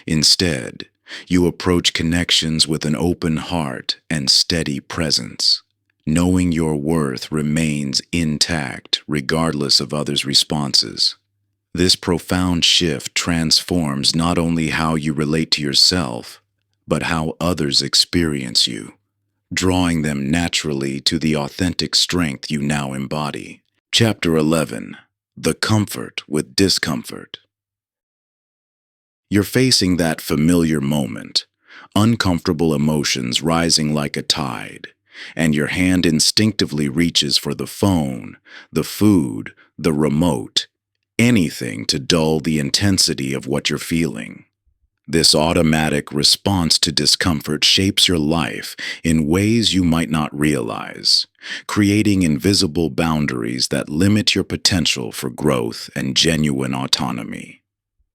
Instead, you approach connections with an open heart and steady presence, Knowing your worth remains intact regardless of others' responses. This profound shift transforms not only how you relate to yourself, but how others experience you, drawing them naturally to the authentic strength you now embody. Chapter 11. The Comfort with Discomfort. You're facing that familiar moment, uncomfortable emotions rising like a tide, and your hand instinctively reaches for the phone, the food, the remote, anything to dull the intensity of what you're feeling. This automatic response to discomfort shapes your life in ways you might not realize, creating invisible boundaries that limit your potential for growth and genuine autonomy.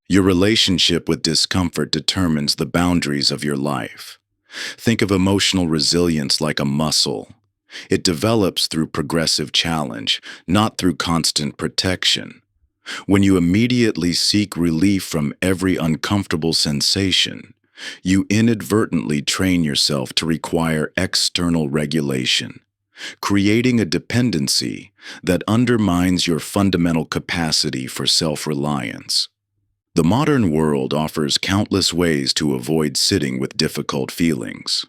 Your relationship with discomfort determines the boundaries of your life. Think of emotional resilience like a muscle. It develops through progressive challenge, not through constant protection. When you immediately seek relief from every uncomfortable sensation, you inadvertently train yourself to require external regulation, creating a dependency that undermines your fundamental capacity for self-reliance. The modern world offers countless ways to avoid sitting with difficult feelings.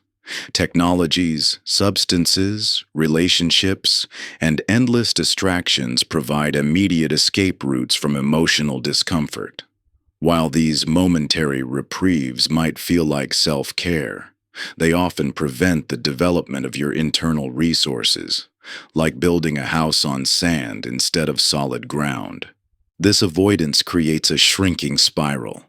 Technologies, substances, relationships, and endless distractions provide immediate escape routes from emotional discomfort. While these momentary reprieves might feel like self-care, they often prevent the development of your internal resources, like building a house on sand instead of solid ground. This avoidance creates a shrinking spiral.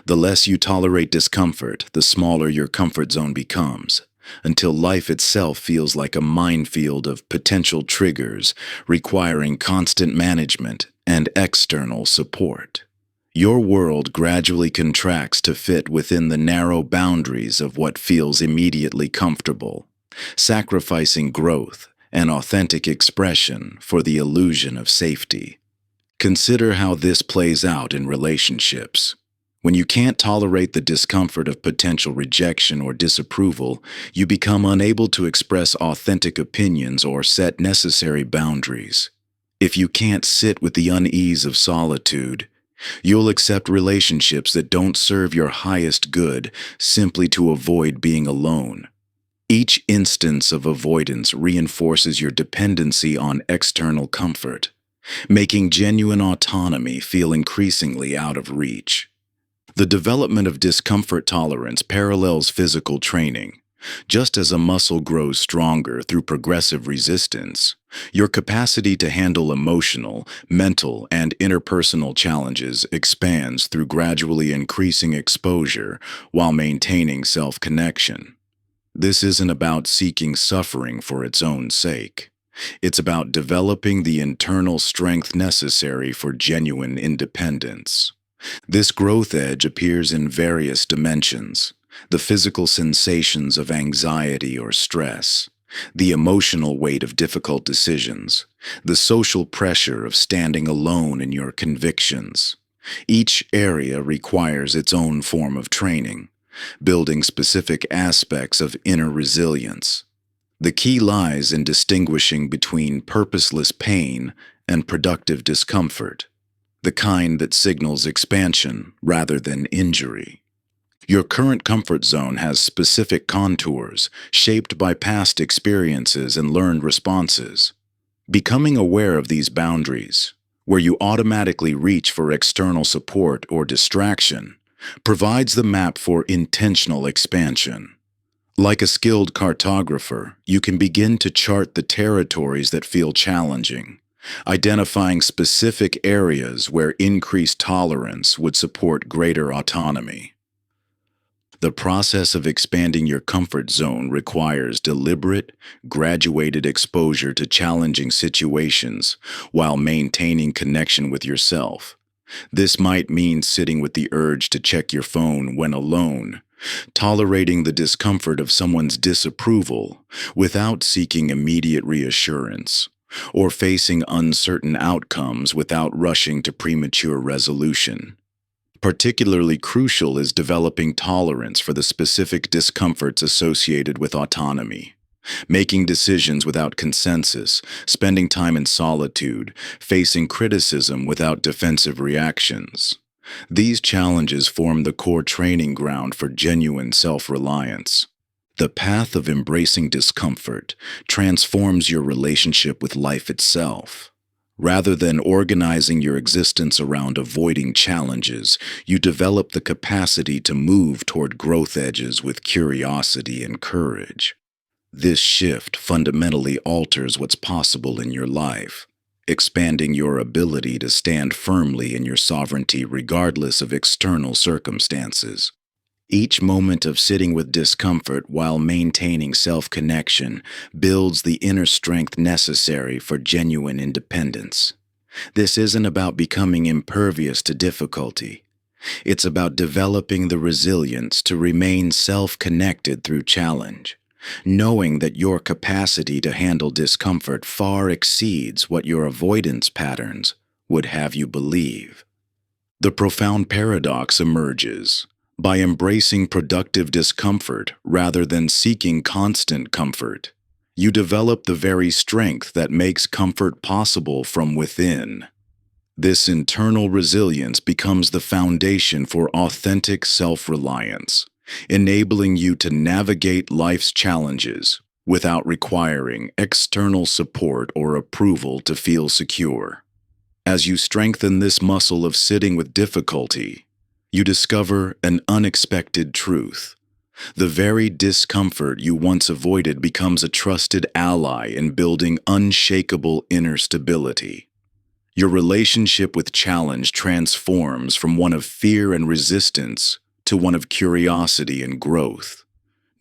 The less you tolerate discomfort, the smaller your comfort zone becomes, until life itself feels like a minefield of potential triggers requiring constant management and external support. Your world gradually contracts to fit within the narrow boundaries of what feels immediately comfortable, sacrificing growth and authentic expression for the illusion of safety. Consider how this plays out in relationships. When you can't tolerate the discomfort of potential rejection or disapproval, you become unable to express authentic opinions or set necessary boundaries. If you can't sit with the unease of solitude, you'll accept relationships that don't serve your highest good simply to avoid being alone. Each instance of avoidance reinforces your dependency on external comfort, making genuine autonomy feel increasingly out of reach. The development of discomfort tolerance parallels physical training. Just as a muscle grows stronger through progressive resistance, your capacity to handle emotional, mental, and interpersonal challenges expands through gradually increasing exposure while maintaining self-connection. This isn't about seeking suffering for its own sake. It's about developing the internal strength necessary for genuine independence. This growth edge appears in various dimensions: the physical sensations of anxiety or stress, the emotional weight of difficult decisions, the social pressure of standing alone in your convictions. Each area requires its own form of training, building specific aspects of inner resilience. The key lies in distinguishing between purposeless pain and productive discomfort, the kind that signals expansion rather than injury. Your current comfort zone has specific contours shaped by past experiences and learned responses. Becoming aware of these boundaries, where you automatically reach for external support or distraction, provides the map for intentional expansion. Like a skilled cartographer, you can begin to chart the territories that feel challenging, identifying specific areas where increased tolerance would support greater autonomy. The process of expanding your comfort zone requires deliberate, graduated exposure to challenging situations while maintaining connection with yourself. This might mean sitting with the urge to check your phone when alone, tolerating the discomfort of someone's disapproval without seeking immediate reassurance, or facing uncertain outcomes without rushing to premature resolution. Particularly crucial is developing tolerance for the specific discomforts associated with autonomy. making decisions without consensus, spending time in solitude, facing criticism without defensive reactions. These challenges form the core training ground for genuine self-reliance. The path of embracing discomfort transforms your relationship with life itself. Rather than organizing your existence around avoiding challenges, you develop the capacity to move toward growth edges with curiosity and courage. This shift fundamentally alters what's possible in your life, expanding your ability to stand firmly in your sovereignty regardless of external circumstances. Each moment of sitting with discomfort while maintaining self-connection builds the inner strength necessary for genuine independence. This isn't about becoming impervious to difficulty. It's about developing the resilience to remain self-connected through challenge, knowing that your capacity to handle discomfort far exceeds what your avoidance patterns would have you believe. The profound paradox emerges. By embracing productive discomfort rather than seeking constant comfort, you develop the very strength that makes comfort possible from within. This internal resilience becomes the foundation for authentic self-reliance, enabling you to navigate life's challenges without requiring external support or approval to feel secure. As you strengthen this muscle of sitting with difficulty, you discover an unexpected truth. The very discomfort you once avoided becomes a trusted ally in building unshakable inner stability. Your relationship with challenge transforms from one of fear and resistance to one of curiosity and growth,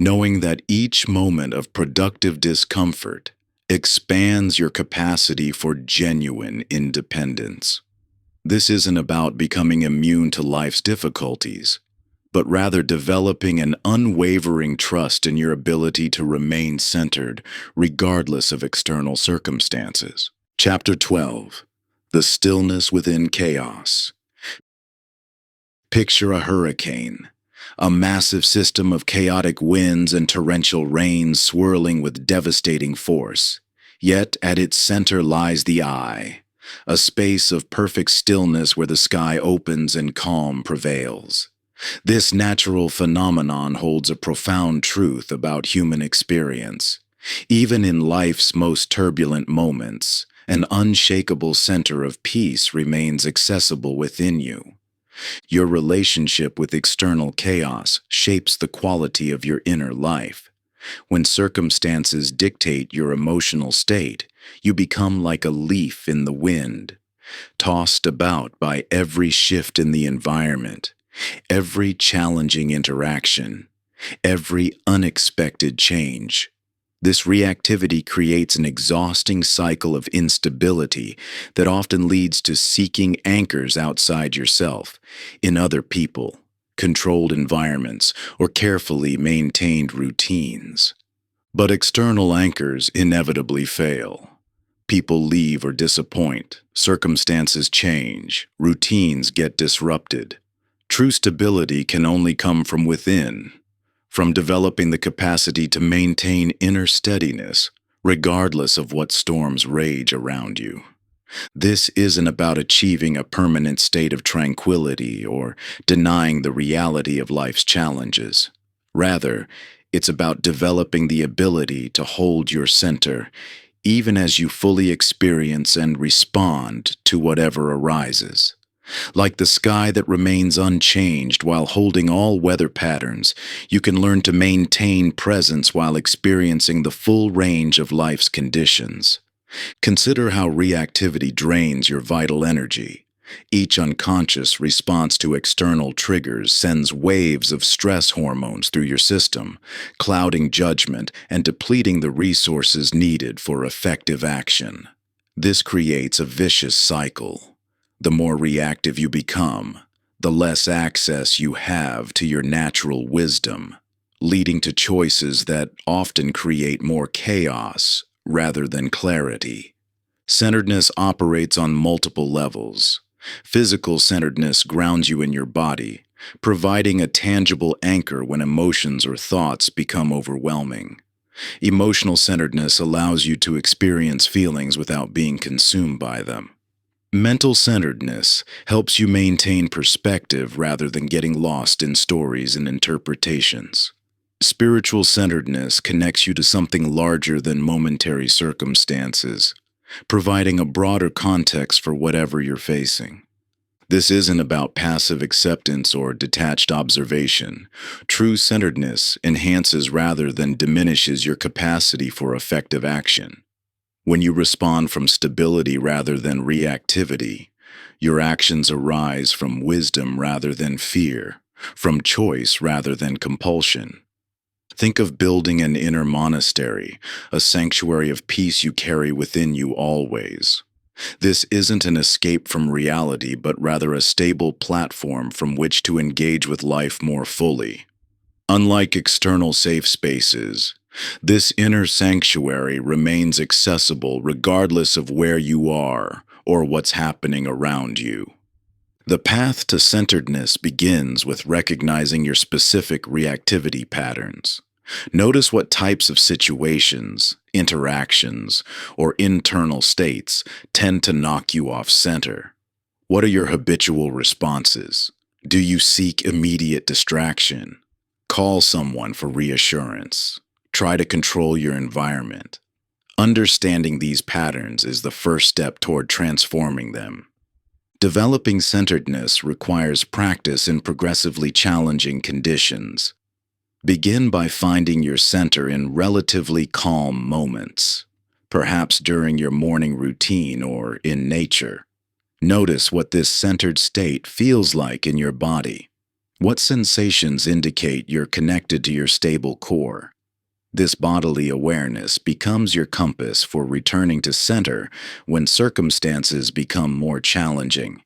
knowing that each moment of productive discomfort expands your capacity for genuine independence. This isn't about becoming immune to life's difficulties, but rather developing an unwavering trust in your ability to remain centered regardless of external circumstances. Chapter 12. The Stillness Within Chaos. Picture a hurricane, a massive system of chaotic winds and torrential rains swirling with devastating force. Yet at its center lies the eye, a space of perfect stillness where the sky opens and calm prevails. This natural phenomenon holds a profound truth about human experience. Even in life's most turbulent moments, an unshakable center of peace remains accessible within you. Your relationship with external chaos shapes the quality of your inner life. When circumstances dictate your emotional state, you become like a leaf in the wind, tossed about by every shift in the environment, every challenging interaction, every unexpected change. This reactivity creates an exhausting cycle of instability that often leads to seeking anchors outside yourself, in other people, controlled environments, or carefully maintained routines. But external anchors inevitably fail. People leave or disappoint, circumstances change, routines get disrupted. True stability can only come from within, from developing the capacity to maintain inner steadiness, regardless of what storms rage around you. This isn't about achieving a permanent state of tranquility or denying the reality of life's challenges. Rather, it's about developing the ability to hold your center, even as you fully experience and respond to whatever arises. Like the sky that remains unchanged while holding all weather patterns, you can learn to maintain presence while experiencing the full range of life's conditions. Consider how reactivity drains your vital energy. Each unconscious response to external triggers sends waves of stress hormones through your system, clouding judgment and depleting the resources needed for effective action. This creates a vicious cycle. The more reactive you become, the less access you have to your natural wisdom, leading to choices that often create more chaos rather than clarity. Centeredness operates on multiple levels. Physical centeredness grounds you in your body, providing a tangible anchor when emotions or thoughts become overwhelming. Emotional centeredness allows you to experience feelings without being consumed by them. Mental centeredness helps you maintain perspective rather than getting lost in stories and interpretations. Spiritual centeredness connects you to something larger than momentary circumstances, providing a broader context for whatever you're facing. This isn't about passive acceptance or detached observation. True centeredness enhances rather than diminishes your capacity for effective action. When you respond from stability rather than reactivity, your actions arise from wisdom rather than fear, from choice rather than compulsion. Think of building an inner monastery, a sanctuary of peace you carry within you always. This isn't an escape from reality, but rather a stable platform from which to engage with life more fully. Unlike external safe spaces, this inner sanctuary remains accessible regardless of where you are or what's happening around you. The path to centeredness begins with recognizing your specific reactivity patterns. Notice what types of situations, interactions, or internal states tend to knock you off center. What are your habitual responses? Do you seek immediate distraction? Call someone for reassurance. Try to control your environment. Understanding these patterns is the first step toward transforming them. Developing centeredness requires practice in progressively challenging conditions. Begin by finding your center in relatively calm moments, perhaps during your morning routine or in nature. Notice what this centered state feels like in your body. What sensations indicate you're connected to your stable core? This bodily awareness becomes your compass for returning to center when circumstances become more challenging.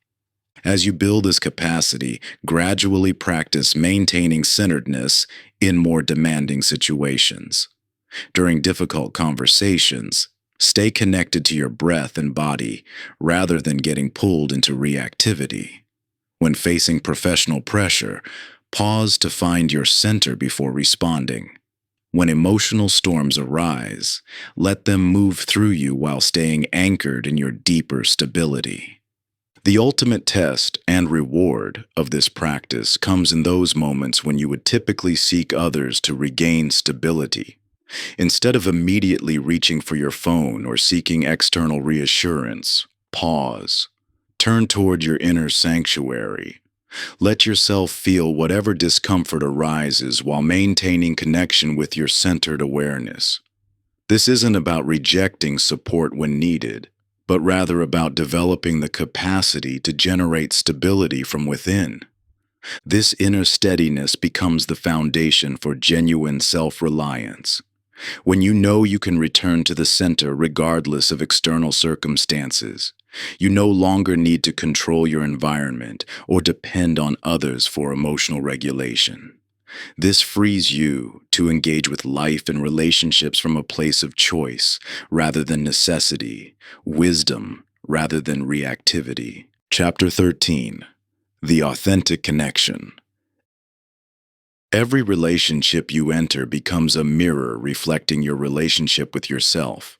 As you build this capacity, gradually practice maintaining centeredness in more demanding situations. During difficult conversations, stay connected to your breath and body rather than getting pulled into reactivity. When facing professional pressure, pause to find your center before responding. When emotional storms arise, let them move through you while staying anchored in your deeper stability. The ultimate test and reward of this practice comes in those moments when you would typically seek others to regain stability. Instead of immediately reaching for your phone or seeking external reassurance, pause. Turn toward your inner sanctuary. Let yourself feel whatever discomfort arises while maintaining connection with your centered awareness. This isn't about rejecting support when needed, but rather about developing the capacity to generate stability from within. This inner steadiness becomes the foundation for genuine self-reliance. When you know you can return to the center regardless of external circumstances, you no longer need to control your environment or depend on others for emotional regulation. This frees you to engage with life and relationships from a place of choice rather than necessity, wisdom rather than reactivity. Chapter 13. The Authentic Connection. Every relationship you enter becomes a mirror reflecting your relationship with yourself.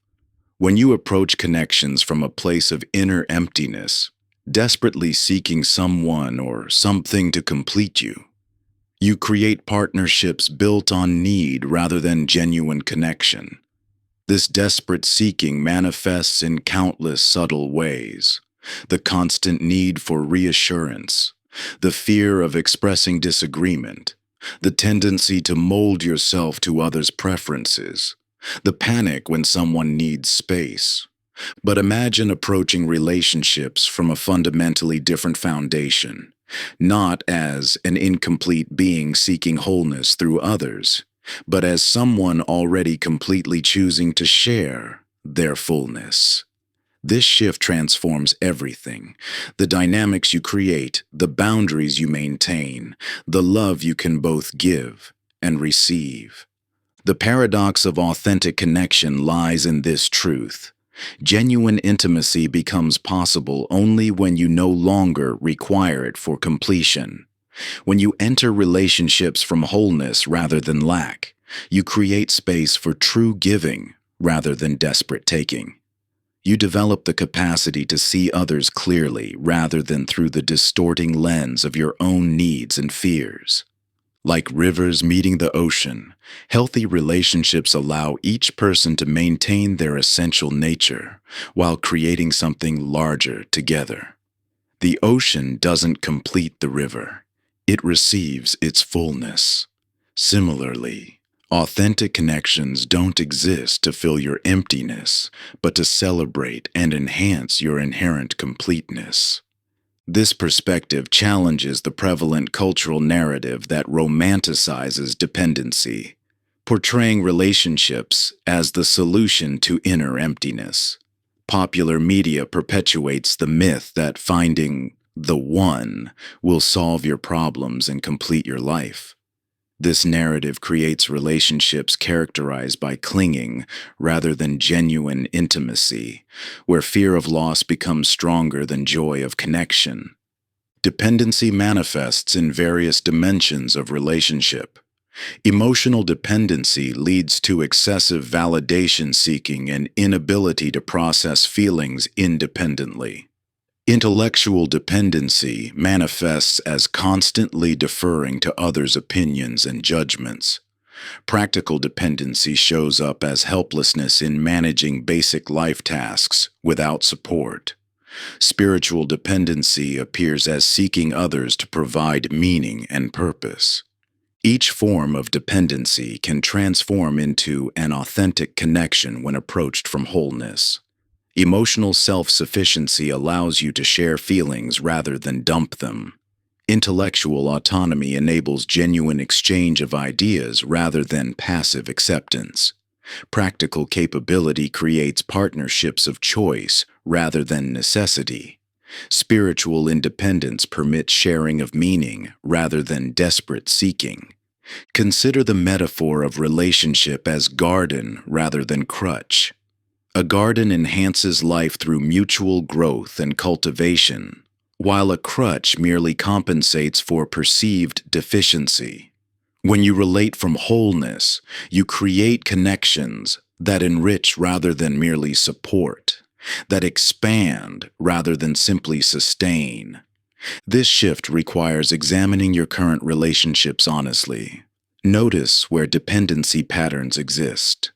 When you approach connections from a place of inner emptiness, desperately seeking someone or something to complete you, you create partnerships built on need rather than genuine connection. This desperate seeking manifests in countless subtle ways. The constant need for reassurance, the fear of expressing disagreement, the tendency to mold yourself to others' preferences, the panic when someone needs space. But imagine approaching relationships from a fundamentally different foundation, not as an incomplete being seeking wholeness through others, but as someone already completely choosing to share their fullness. This shift transforms everything: the dynamics you create, the boundaries you maintain, the love you can both give and receive. The paradox of authentic connection lies in this truth. Genuine intimacy becomes possible only when you no longer require it for completion. When you enter relationships from wholeness rather than lack, You create space for true giving rather than desperate taking. You develop the capacity to see others clearly rather than through the distorting lens of your own needs and fears. Like rivers meeting the ocean, healthy relationships allow each person to maintain their essential nature while creating something larger together. The ocean doesn't complete the river. It receives its fullness. Similarly, authentic connections don't exist to fill your emptiness, but to celebrate and enhance your inherent completeness. This perspective challenges the prevalent cultural narrative that romanticizes dependency, portraying relationships as the solution to inner emptiness. Popular media perpetuates the myth that finding the one will solve your problems and complete your life. This narrative creates relationships characterized by clinging rather than genuine intimacy, where fear of loss becomes stronger than joy of connection. Dependency manifests in various dimensions of relationship. Emotional dependency leads to excessive validation seeking and inability to process feelings independently. Intellectual dependency manifests as constantly deferring to others' opinions and judgments. Practical dependency shows up as helplessness in managing basic life tasks without support. Spiritual dependency appears as seeking others to provide meaning and purpose. Each form of dependency can transform into an authentic connection when approached from wholeness. Emotional self-sufficiency allows you to share feelings rather than dump them. Intellectual autonomy enables genuine exchange of ideas rather than passive acceptance. Practical capability creates partnerships of choice rather than necessity. Spiritual independence permits sharing of meaning rather than desperate seeking. Consider the metaphor of relationship as garden rather than crutch. A garden enhances life through mutual growth and cultivation, while a crutch merely compensates for perceived deficiency. When you relate from wholeness, you create connections that enrich rather than merely support, that expand rather than simply sustain. This shift requires examining your current relationships honestly. Notice where dependency patterns exist,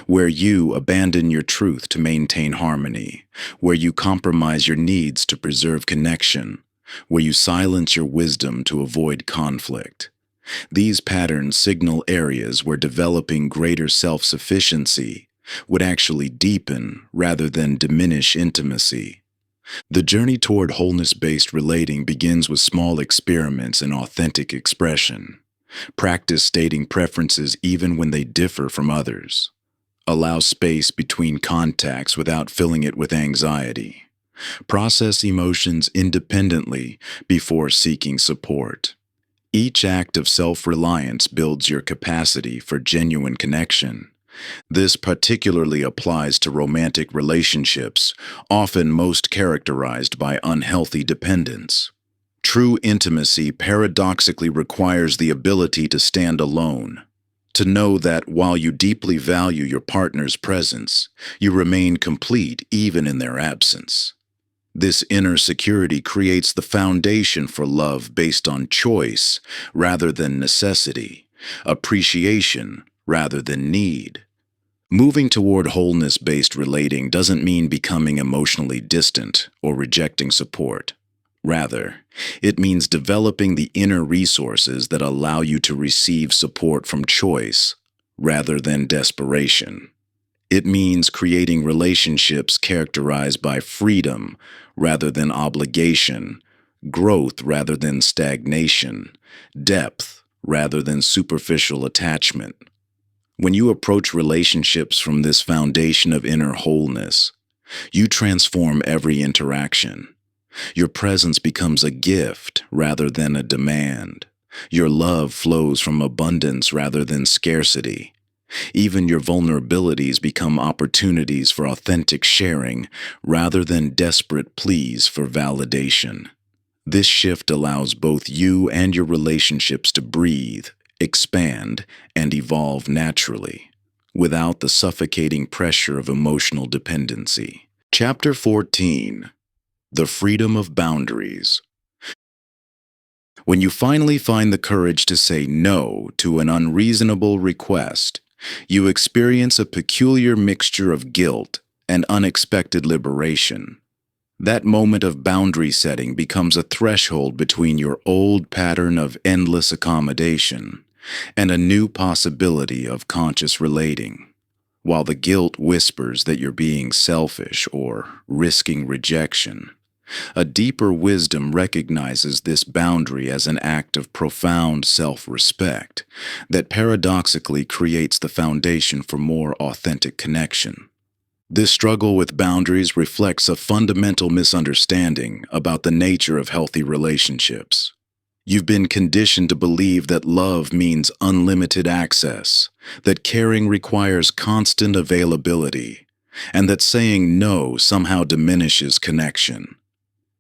where you abandon your truth to maintain harmony, where you compromise your needs to preserve connection, where you silence your wisdom to avoid conflict. These patterns signal areas where developing greater self-sufficiency would actually deepen rather than diminish intimacy. The journey toward wholeness-based relating begins with small experiments in authentic expression. Practice stating preferences even when they differ from others. Allow space between contacts without filling it with anxiety. Process emotions independently before seeking support. Each act of self-reliance builds your capacity for genuine connection. This particularly applies to romantic relationships, often most characterized by unhealthy dependence. True intimacy paradoxically requires the ability to stand alone, to know that while you deeply value your partner's presence, you remain complete even in their absence. This inner security creates the foundation for love based on choice rather than necessity, appreciation rather than need. Moving toward wholeness-based relating doesn't mean becoming emotionally distant or rejecting support. Rather, it means developing the inner resources that allow you to receive support from choice rather than desperation. It means creating relationships characterized by freedom rather than obligation, growth rather than stagnation, depth rather than superficial attachment. When you approach relationships from this foundation of inner wholeness, you transform every interaction. Your presence becomes a gift rather than a demand. Your love flows from abundance rather than scarcity. Even your vulnerabilities become opportunities for authentic sharing rather than desperate pleas for validation. This shift allows both you and your relationships to breathe expand, and evolve naturally, without the suffocating pressure of emotional dependency. Chapter 14: The Freedom of Boundaries. When you finally find the courage to say no to an unreasonable request, you experience a peculiar mixture of guilt and unexpected liberation. That moment of boundary setting becomes a threshold between your old pattern of endless accommodation and a new possibility of conscious relating. While the guilt whispers that you're being selfish or risking rejection, a deeper wisdom recognizes this boundary as an act of profound self-respect that paradoxically creates the foundation for more authentic connection. This struggle with boundaries reflects a fundamental misunderstanding about the nature of healthy relationships. You've been conditioned to believe that love means unlimited access, that caring requires constant availability, and that saying no somehow diminishes connection.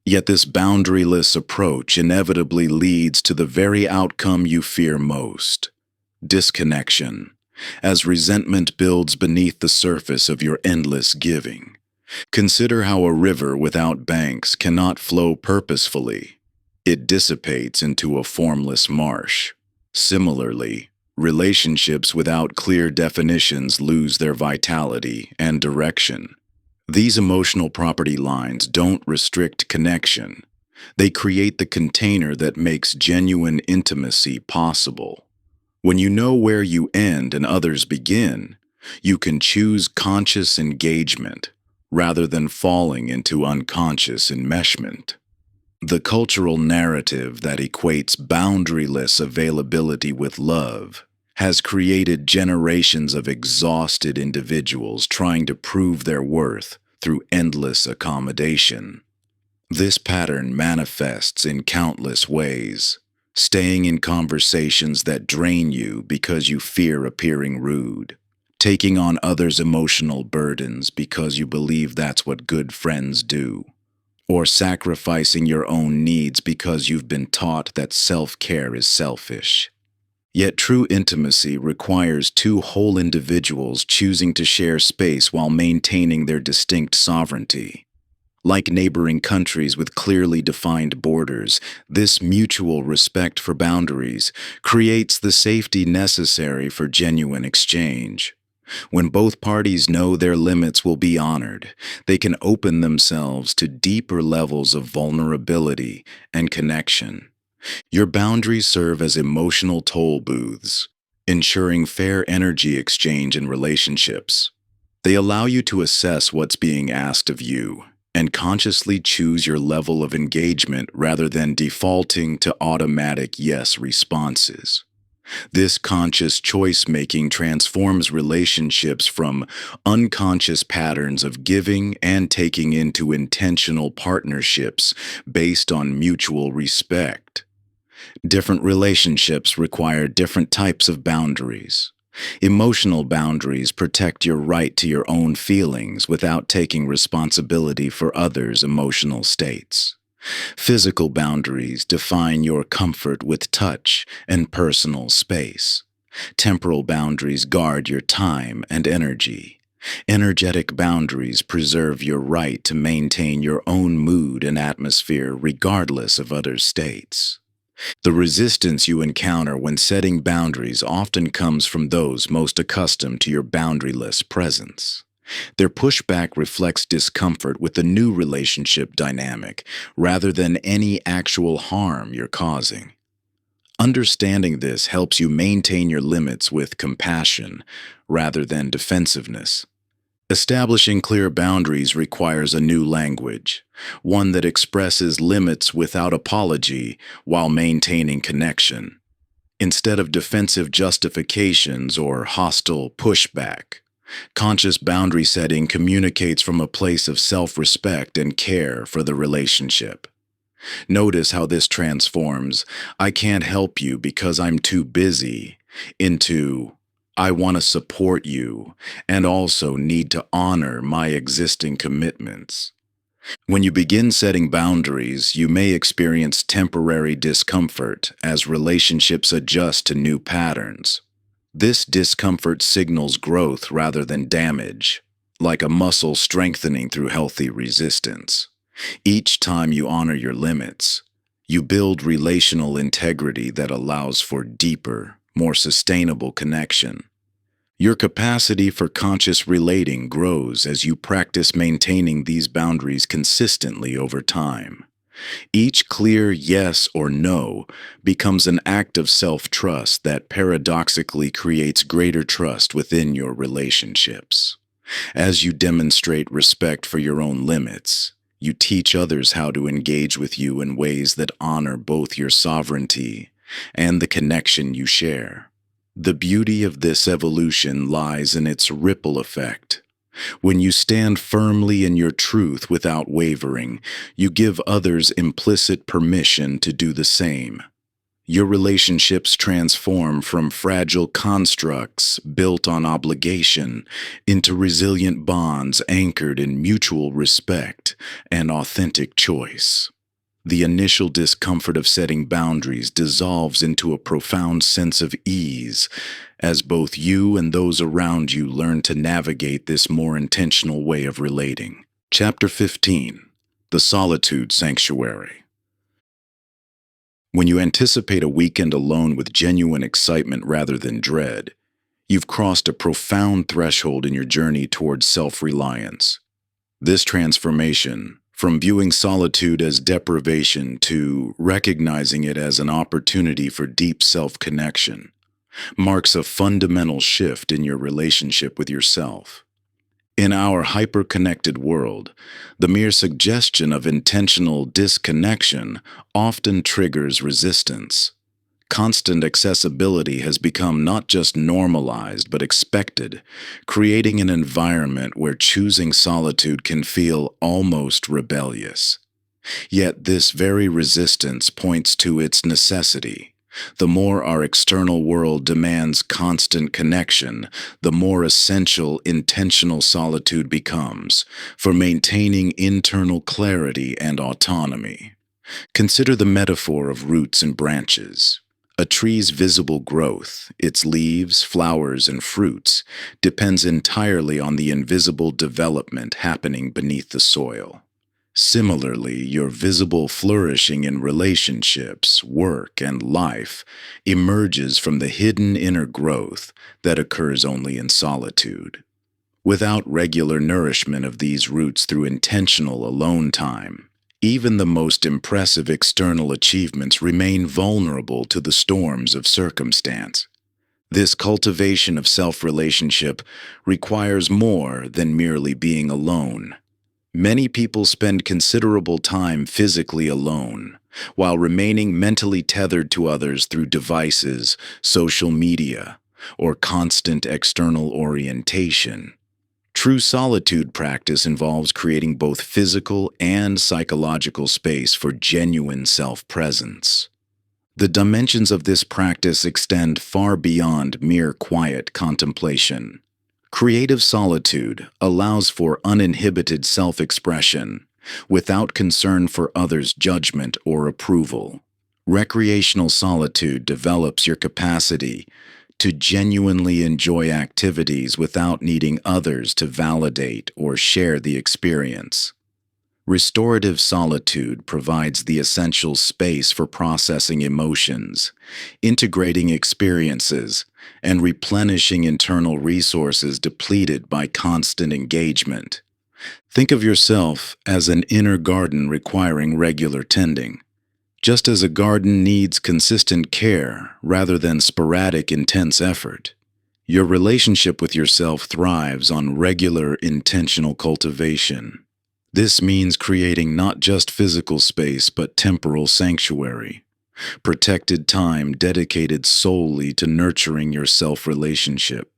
Yet this boundaryless approach inevitably leads to the very outcome you fear most: disconnection, as resentment builds beneath the surface of your endless giving. Consider how a river without banks cannot flow purposefully. It dissipates into a formless marsh. Similarly, relationships without clear definitions lose their vitality and direction. These emotional property lines don't restrict connection. They create the container that makes genuine intimacy possible. When you know where you end and others begin, you can choose conscious engagement rather than falling into unconscious enmeshment. The cultural narrative that equates boundaryless availability with love has created generations of exhausted individuals trying to prove their worth through endless accommodation. This pattern manifests in countless ways: staying in conversations that drain you because you fear appearing rude, taking on others' emotional burdens because you believe that's what good friends do, or sacrificing your own needs because you've been taught that self-care is selfish. Yet true intimacy requires two whole individuals choosing to share space while maintaining their distinct sovereignty. Like neighboring countries with clearly defined borders, this mutual respect for boundaries creates the safety necessary for genuine exchange. When both parties know their limits will be honored, they can open themselves to deeper levels of vulnerability and connection. Your boundaries serve as emotional toll booths, ensuring fair energy exchange in relationships. They allow you to assess what's being asked of you and consciously choose your level of engagement rather than defaulting to automatic yes responses. This conscious choice-making transforms relationships from unconscious patterns of giving and taking into intentional partnerships based on mutual respect. Different relationships require different types of boundaries. Emotional boundaries protect your right to your own feelings without taking responsibility for others' emotional states. Physical boundaries define your comfort with touch and personal space. Temporal boundaries guard your time and energy. Energetic boundaries preserve your right to maintain your own mood and atmosphere regardless of others' states. The resistance you encounter when setting boundaries often comes from those most accustomed to your boundaryless presence. Their pushback reflects discomfort with the new relationship dynamic rather than any actual harm you're causing. Understanding this helps you maintain your limits with compassion rather than defensiveness. Establishing clear boundaries requires a new language, one that expresses limits without apology while maintaining connection, instead of defensive justifications or hostile pushback. Conscious boundary setting communicates from a place of self-respect and care for the relationship. Notice how this transforms "I can't help you because I'm too busy" into "I want to support you and also need to honor my existing commitments." When you begin setting boundaries, you may experience temporary discomfort as relationships adjust to new patterns. This discomfort signals growth rather than damage, like a muscle strengthening through healthy resistance. Each time you honor your limits, you build relational integrity that allows for deeper, more sustainable connection. Your capacity for conscious relating grows as you practice maintaining these boundaries consistently over time. Each clear yes or no becomes an act of self-trust that paradoxically creates greater trust within your relationships. As you demonstrate respect for your own limits, you teach others how to engage with you in ways that honor both your sovereignty and the connection you share. The beauty of this evolution lies in its ripple effect. When you stand firmly in your truth without wavering, you give others implicit permission to do the same. Your relationships transform from fragile constructs built on obligation into resilient bonds anchored in mutual respect and authentic choice. The initial discomfort of setting boundaries dissolves into a profound sense of ease as both you and those around you learn to navigate this more intentional way of relating. Chapter 15: The Solitude Sanctuary. When you anticipate a weekend alone with genuine excitement rather than dread, you've crossed a profound threshold in your journey towards self-reliance. This transformation, from viewing solitude as deprivation to recognizing it as an opportunity for deep self-connection, marks a fundamental shift in your relationship with yourself. In our hyper-connected world, the mere suggestion of intentional disconnection often triggers resistance. Constant accessibility has become not just normalized but expected, creating an environment where choosing solitude can feel almost rebellious. Yet this very resistance points to its necessity. The more our external world demands constant connection, the more essential intentional solitude becomes for maintaining internal clarity and autonomy. Consider the metaphor of roots and branches. A tree's visible growth, its leaves, flowers, and fruits, depends entirely on the invisible development happening beneath the soil. Similarly, your visible flourishing in relationships, work, and life emerges from the hidden inner growth that occurs only in solitude. Without regular nourishment of these roots through intentional alone time, even the most impressive external achievements remain vulnerable to the storms of circumstance. This cultivation of self-relationship requires more than merely being alone. Many people spend considerable time physically alone, while remaining mentally tethered to others through devices, social media, or constant external orientation. True solitude practice involves creating both physical and psychological space for genuine self-presence. The dimensions of this practice extend far beyond mere quiet contemplation. Creative solitude allows for uninhibited self-expression, without concern for others' judgment or approval. Recreational solitude develops your capacity to genuinely enjoy activities without needing others to validate or share the experience. Restorative solitude provides the essential space for processing emotions, integrating experiences, and replenishing internal resources depleted by constant engagement. Think of yourself as an inner garden requiring regular tending. Just as a garden needs consistent care rather than sporadic intense effort, your relationship with yourself thrives on regular intentional cultivation. This means creating not just physical space but temporal sanctuary, protected time dedicated solely to nurturing your self-relationship.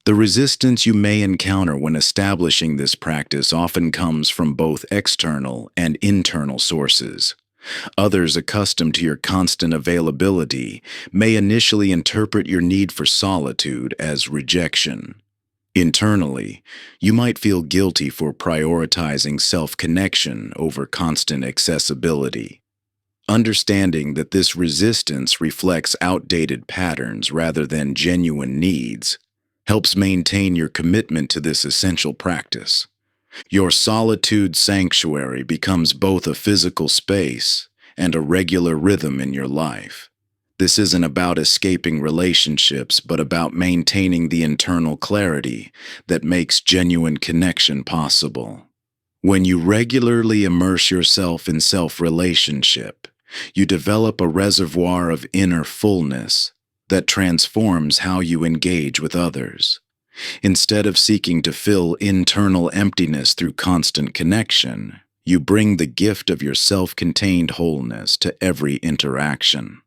The resistance you may encounter when establishing this practice often comes from both external and internal sources. Others accustomed to your constant availability may initially interpret your need for solitude as rejection. Internally, you might feel guilty for prioritizing self-connection over constant accessibility. Understanding that this resistance reflects outdated patterns rather than genuine needs helps maintain your commitment to this essential practice. Your solitude sanctuary becomes both a physical space and a regular rhythm in your life. This isn't about escaping relationships, but about maintaining the internal clarity that makes genuine connection possible. When you regularly immerse yourself in self-relationship, you develop a reservoir of inner fullness that transforms how you engage with others. Instead of seeking to fill internal emptiness through constant connection, you bring the gift of your self-contained wholeness to every interaction.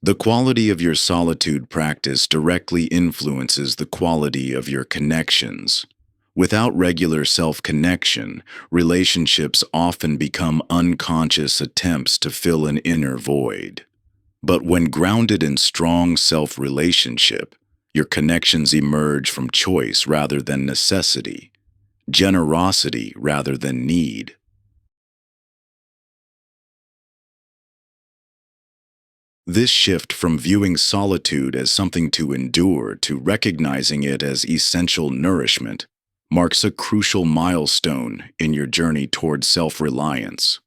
The quality of your solitude practice directly influences the quality of your connections. Without regular self-connection, relationships often become unconscious attempts to fill an inner void. But when grounded in strong self-relationship, your connections emerge from choice rather than necessity, generosity rather than need. This shift from viewing solitude as something to endure to recognizing it as essential nourishment marks a crucial milestone in your journey toward self-reliance.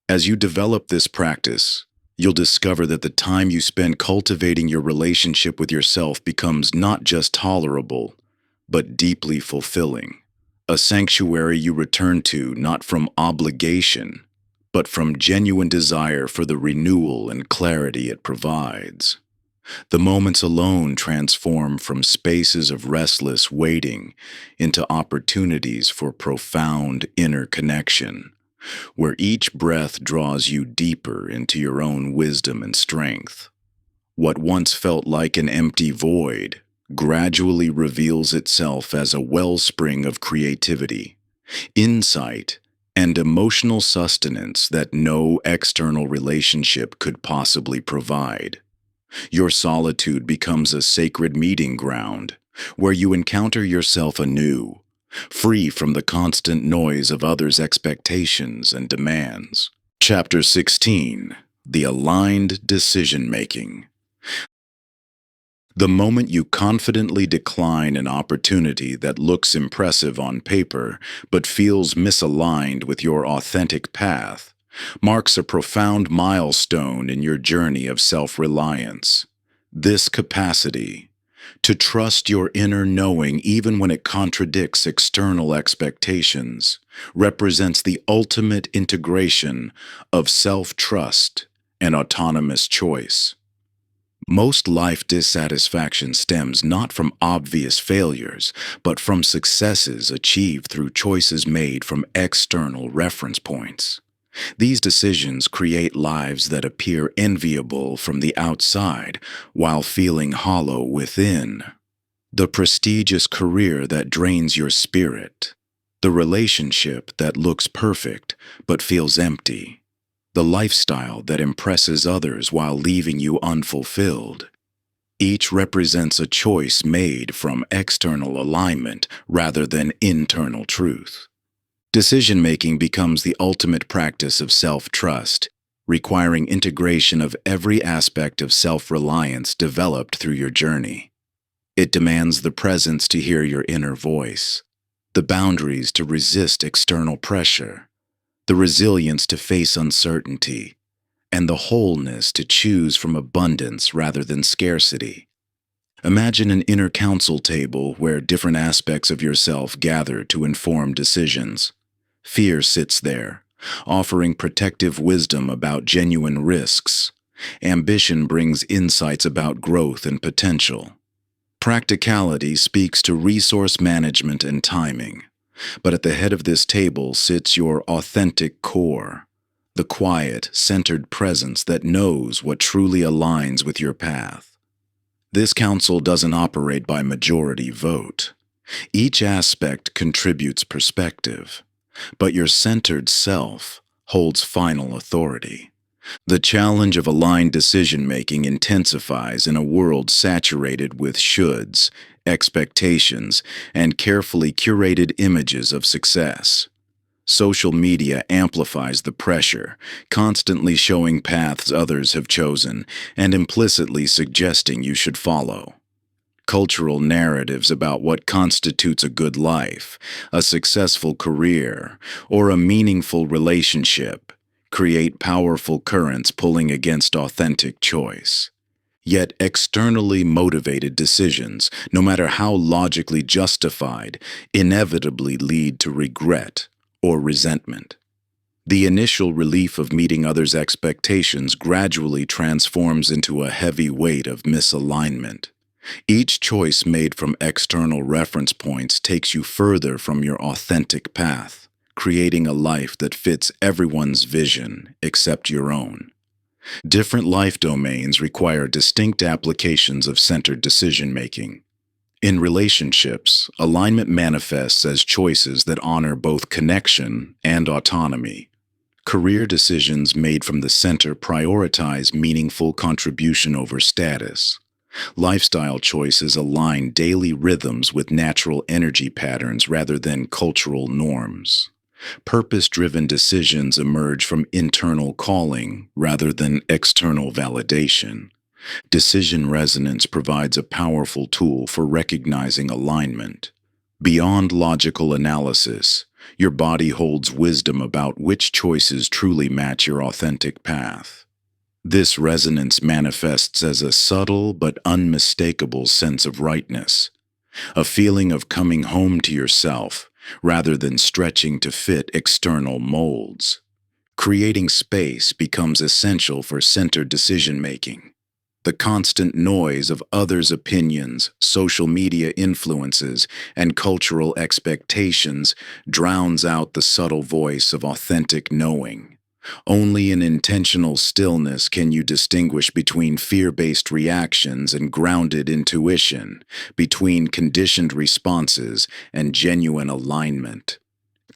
As you develop this practice, you'll discover that the time you spend cultivating your relationship with yourself becomes not just tolerable, but deeply fulfilling. A sanctuary you return to not from obligation, but from genuine desire for the renewal and clarity it provides. The moments alone transform from spaces of restless waiting into opportunities for profound inner connection, where each breath draws you deeper into your own wisdom and strength. What once felt like an empty void gradually reveals itself as a wellspring of creativity, insight, and emotional sustenance that no external relationship could possibly provide. Your solitude becomes a sacred meeting ground where you encounter yourself anew, free from the constant noise of others' expectations and demands. Chapter 16: The Aligned Decision-Making. The moment you confidently decline an opportunity that looks impressive on paper but feels misaligned with your authentic path marks a profound milestone in your journey of self-reliance. This capacity to trust your inner knowing even when it contradicts external expectations represents the ultimate integration of self-trust and autonomous choice. Most life dissatisfaction stems not from obvious failures, but from successes achieved through choices made from external reference points. These decisions create lives that appear enviable from the outside while feeling hollow within. The prestigious career that drains your spirit, the relationship that looks perfect but feels empty, the lifestyle that impresses others while leaving you unfulfilled. Each represents a choice made from external alignment rather than internal truth. Decision-making becomes the ultimate practice of self-trust, requiring integration of every aspect of self-reliance developed through your journey. It demands the presence to hear your inner voice, the boundaries to resist external pressure, the resilience to face uncertainty, and the wholeness to choose from abundance rather than scarcity. Imagine an inner council table where different aspects of yourself gather to inform decisions. Fear sits there, offering protective wisdom about genuine risks. Ambition brings insights about growth and potential. Practicality speaks to resource management and timing. But at the head of this table sits your authentic core, the quiet, centered presence that knows what truly aligns with your path. This council doesn't operate by majority vote. Each aspect contributes perspective, but your centered self holds final authority. The challenge of aligned decision-making intensifies in a world saturated with shoulds expectations, and carefully curated images of success. Social media amplifies the pressure, constantly showing paths others have chosen and implicitly suggesting you should follow. Cultural narratives about what constitutes a good life, a successful career, or a meaningful relationship create powerful currents pulling against authentic choice. Yet externally motivated decisions, no matter how logically justified, inevitably lead to regret or resentment. The initial relief of meeting others' expectations gradually transforms into a heavy weight of misalignment. Each choice made from external reference points takes you further from your authentic path, creating a life that fits everyone's vision except your own. Different life domains require distinct applications of centered decision-making. In relationships, alignment manifests as choices that honor both connection and autonomy. Career decisions made from the center prioritize meaningful contribution over status. Lifestyle choices align daily rhythms with natural energy patterns rather than cultural norms. Purpose-driven decisions emerge from internal calling rather than external validation. Decision resonance provides a powerful tool for recognizing alignment. Beyond logical analysis, your body holds wisdom about which choices truly match your authentic path. This resonance manifests as a subtle but unmistakable sense of rightness, a feeling of coming home to yourself rather than stretching to fit external molds. Creating space becomes essential for centered decision-making. The constant noise of others' opinions, social media influences, and cultural expectations drowns out the subtle voice of authentic knowing. Only in intentional stillness can you distinguish between fear-based reactions and grounded intuition, between conditioned responses and genuine alignment.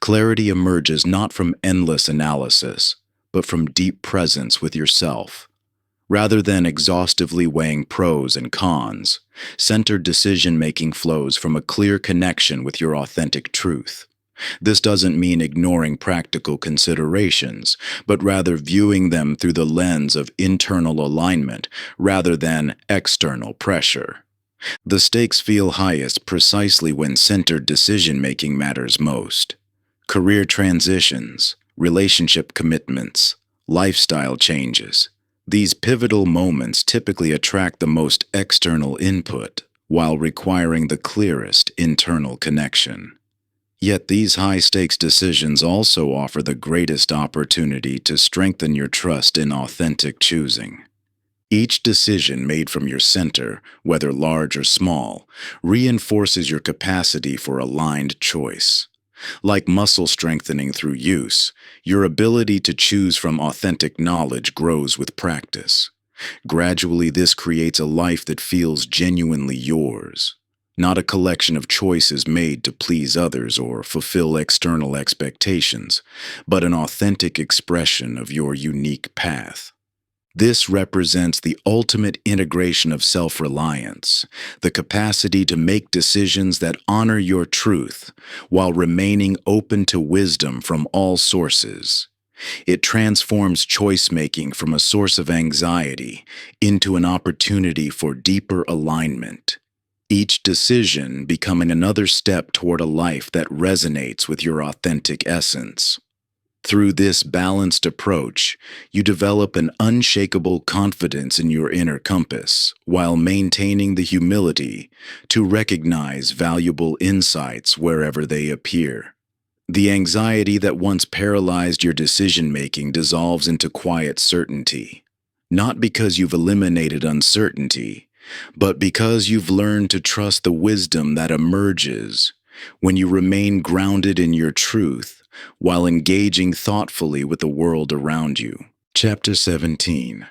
Clarity emerges not from endless analysis, but from deep presence with yourself. Rather than exhaustively weighing pros and cons, centered decision-making flows from a clear connection with your authentic truth. This doesn't mean ignoring practical considerations, but rather viewing them through the lens of internal alignment rather than external pressure. The stakes feel highest precisely when centered decision-making matters most. Career transitions, relationship commitments, lifestyle changes. These pivotal moments typically attract the most external input while requiring the clearest internal connection. Yet these high-stakes decisions also offer the greatest opportunity to strengthen your trust in authentic choosing. Each decision made from your center, whether large or small, reinforces your capacity for aligned choice. Like muscle strengthening through use, your ability to choose from authentic knowledge grows with practice. Gradually, this creates a life that feels genuinely yours, not a collection of choices made to please others or fulfill external expectations, but an authentic expression of your unique path. This represents the ultimate integration of self-reliance, the capacity to make decisions that honor your truth while remaining open to wisdom from all sources. It transforms choice-making from a source of anxiety into an opportunity for deeper alignment, each decision becoming another step toward a life that resonates with your authentic essence. Through this balanced approach, you develop an unshakable confidence in your inner compass while maintaining the humility to recognize valuable insights wherever they appear. The anxiety that once paralyzed your decision-making dissolves into quiet certainty, not because you've eliminated uncertainty, but because you've learned to trust the wisdom that emerges when you remain grounded in your truth while engaging thoughtfully with the world around you. Chapter 17.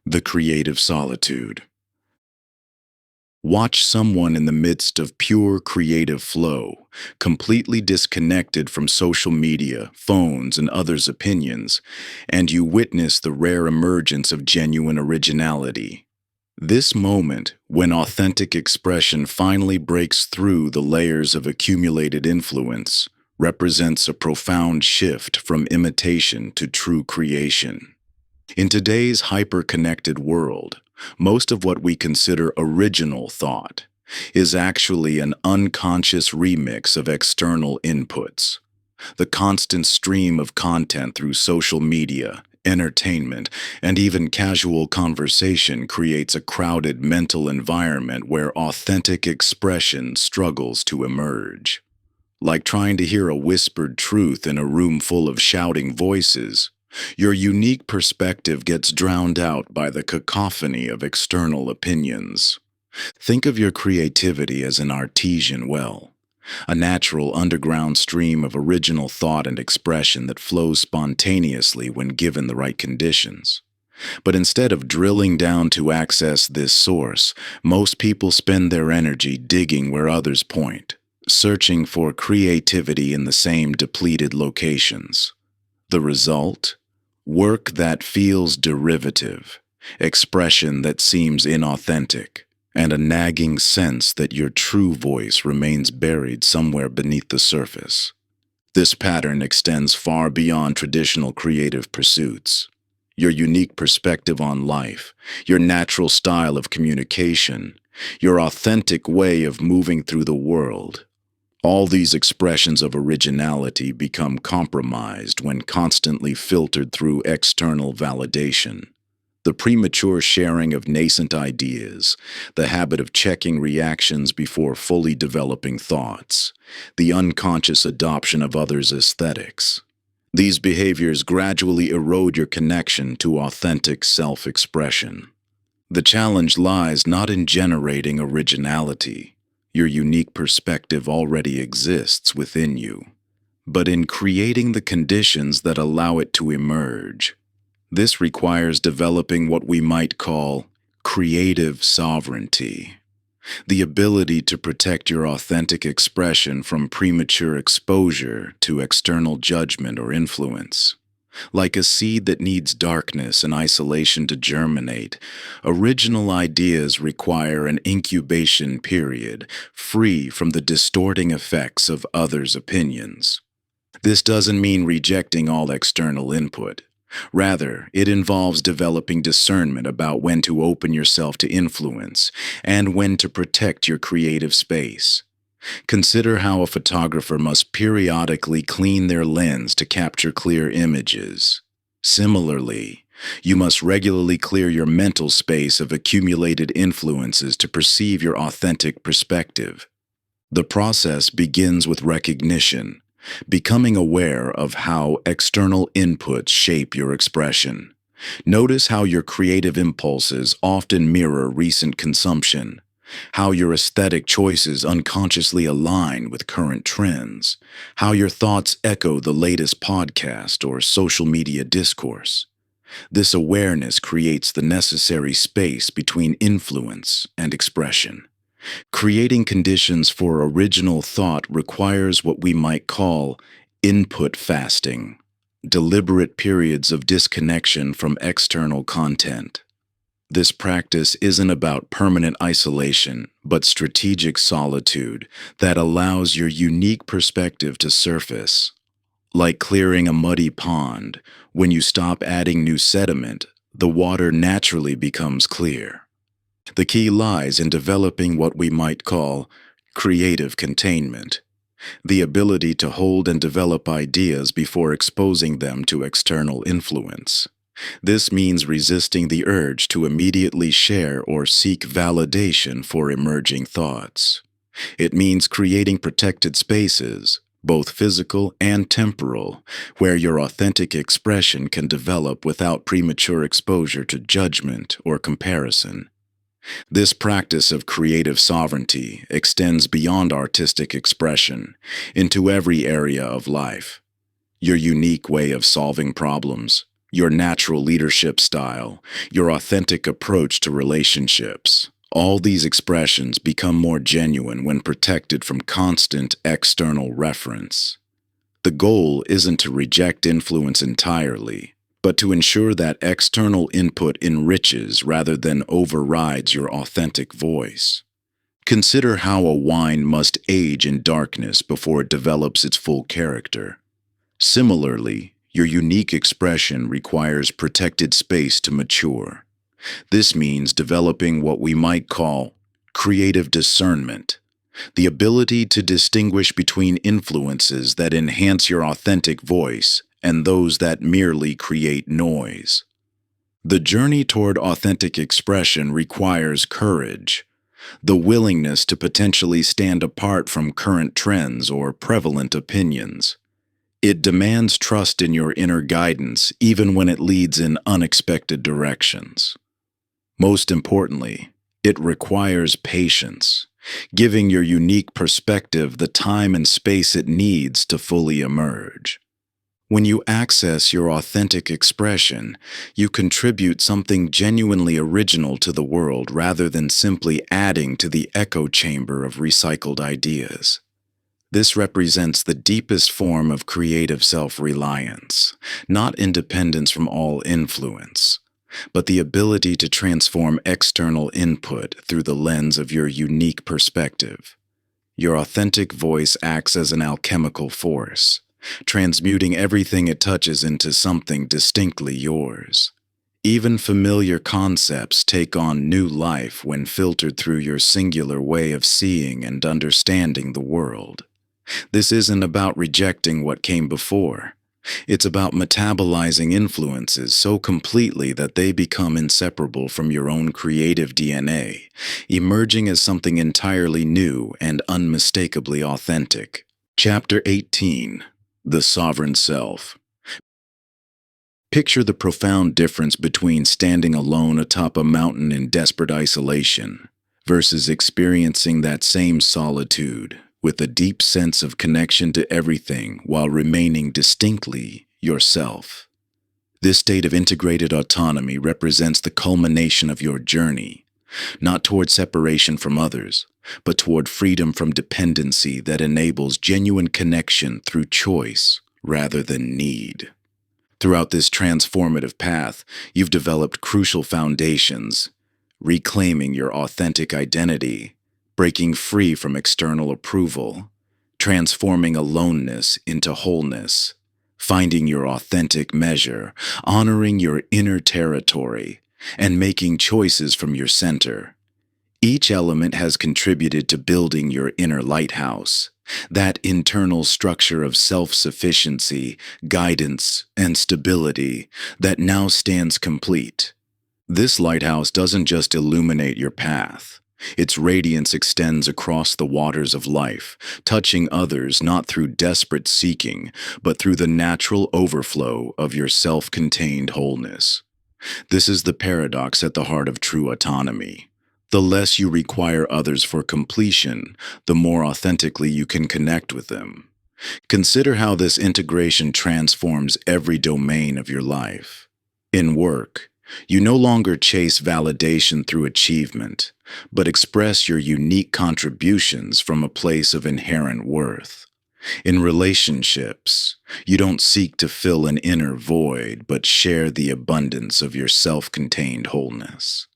The Creative Solitude. Watch someone in the midst of pure creative flow, completely disconnected from social media, phones, and others' opinions, and you witness the rare emergence of genuine originality. This moment, when authentic expression finally breaks through the layers of accumulated influence, represents a profound shift from imitation to true creation. In today's hyper-connected world, most of what we consider original thought is actually an unconscious remix of external inputs. The constant stream of content through social media, entertainment, and even casual conversation creates a crowded mental environment where authentic expression struggles to emerge. Like trying to hear a whispered truth in a room full of shouting voices, your unique perspective gets drowned out by the cacophony of external opinions. Think of your creativity as an artesian well, a natural underground stream of original thought and expression that flows spontaneously when given the right conditions. But instead of drilling down to access this source, most people spend their energy digging where others point, searching for creativity in the same depleted locations. The result? Work that feels derivative, expression that seems inauthentic, and a nagging sense that your true voice remains buried somewhere beneath the surface. This pattern extends far beyond traditional creative pursuits. Your unique perspective on life, your natural style of communication, your authentic way of moving through the world. All these expressions of originality become compromised when constantly filtered through external validation. The premature sharing of nascent ideas, the habit of checking reactions before fully developing thoughts, the unconscious adoption of others' aesthetics. These behaviors gradually erode your connection to authentic self-expression. The challenge lies not in generating originality. Your unique perspective already exists within you, but in creating the conditions that allow it to emerge. This requires developing what we might call creative sovereignty, the ability to protect your authentic expression from premature exposure to external judgment or influence. Like a seed that needs darkness and isolation to germinate, original ideas require an incubation period free from the distorting effects of others' opinions. This doesn't mean rejecting all external input. Rather, it involves developing discernment about when to open yourself to influence and when to protect your creative space. Consider how a photographer must periodically clean their lens to capture clear images. Similarly, you must regularly clear your mental space of accumulated influences to perceive your authentic perspective. The process begins with recognition, becoming aware of how external inputs shape your expression. Notice how your creative impulses often mirror recent consumption, how your aesthetic choices unconsciously align with current trends, how your thoughts echo the latest podcast or social media discourse. This awareness creates the necessary space between influence and expression. Creating conditions for original thought requires what we might call input fasting, deliberate periods of disconnection from external content. This practice isn't about permanent isolation, but strategic solitude that allows your unique perspective to surface. Like clearing a muddy pond, when you stop adding new sediment, the water naturally becomes clear. The key lies in developing what we might call creative containment, the ability to hold and develop ideas before exposing them to external influence. This means resisting the urge to immediately share or seek validation for emerging thoughts. It means creating protected spaces, both physical and temporal, where your authentic expression can develop without premature exposure to judgment or comparison. This practice of creative sovereignty extends beyond artistic expression into every area of life. Your unique way of solving problems, your natural leadership style, your authentic approach to relationships. All these expressions become more genuine when protected from constant external reference. The goal isn't to reject influence entirely, but to ensure that external input enriches rather than overrides your authentic voice. Consider how a wine must age in darkness before it develops its full character. Similarly, your unique expression requires protected space to mature. This means developing what we might call creative discernment, the ability to distinguish between influences that enhance your authentic voice and those that merely create noise. The journey toward authentic expression requires courage, the willingness to potentially stand apart from current trends or prevalent opinions. It demands trust in your inner guidance even when it leads in unexpected directions. Most importantly, it requires patience, giving your unique perspective the time and space it needs to fully emerge. When you access your authentic expression, you contribute something genuinely original to the world rather than simply adding to the echo chamber of recycled ideas. This represents the deepest form of creative self-reliance, not independence from all influence, but the ability to transform external input through the lens of your unique perspective. Your authentic voice acts as an alchemical force, transmuting everything it touches into something distinctly yours. Even familiar concepts take on new life when filtered through your singular way of seeing and understanding the world. This isn't about rejecting what came before. It's about metabolizing influences so completely that they become inseparable from your own creative DNA, emerging as something entirely new and unmistakably authentic. Chapter 18. The Sovereign Self. Picture the profound difference between standing alone atop a mountain in desperate isolation versus experiencing that same solitude with a deep sense of connection to everything while remaining distinctly yourself. This state of integrated autonomy represents the culmination of your journey, not toward separation from others, but toward freedom from dependency that enables genuine connection through choice rather than need. Throughout this transformative path, you've developed crucial foundations, reclaiming your authentic identity, breaking free from external approval, transforming aloneness into wholeness, finding your authentic measure, honoring your inner territory, and making choices from your center. Each element has contributed to building your inner lighthouse, that internal structure of self-sufficiency, guidance, and stability that now stands complete. This lighthouse doesn't just illuminate your path. Its radiance extends across the waters of life, touching others not through desperate seeking, but through the natural overflow of your self-contained wholeness. This is the paradox at the heart of true autonomy. The less you require others for completion, the more authentically you can connect with them. Consider how this integration transforms every domain of your life. In work, you no longer chase validation through achievement, but express your unique contributions from a place of inherent worth. In relationships, you don't seek to fill an inner void, but share the abundance of your self-contained wholeness.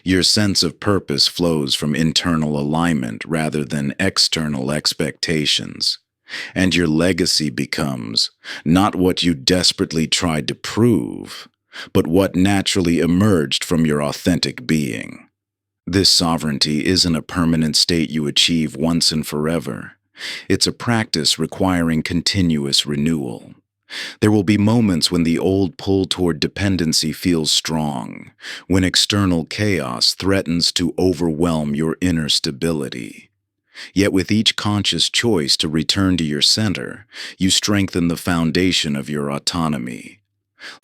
Your sense of purpose flows from internal alignment rather than external expectations, and your legacy becomes not what you desperately tried to prove, but what naturally emerged from your authentic being. This sovereignty isn't a permanent state you achieve once and forever. It's a practice requiring continuous renewal. There will be moments when the old pull toward dependency feels strong, when external chaos threatens to overwhelm your inner stability. Yet with each conscious choice to return to your center, you strengthen the foundation of your autonomy.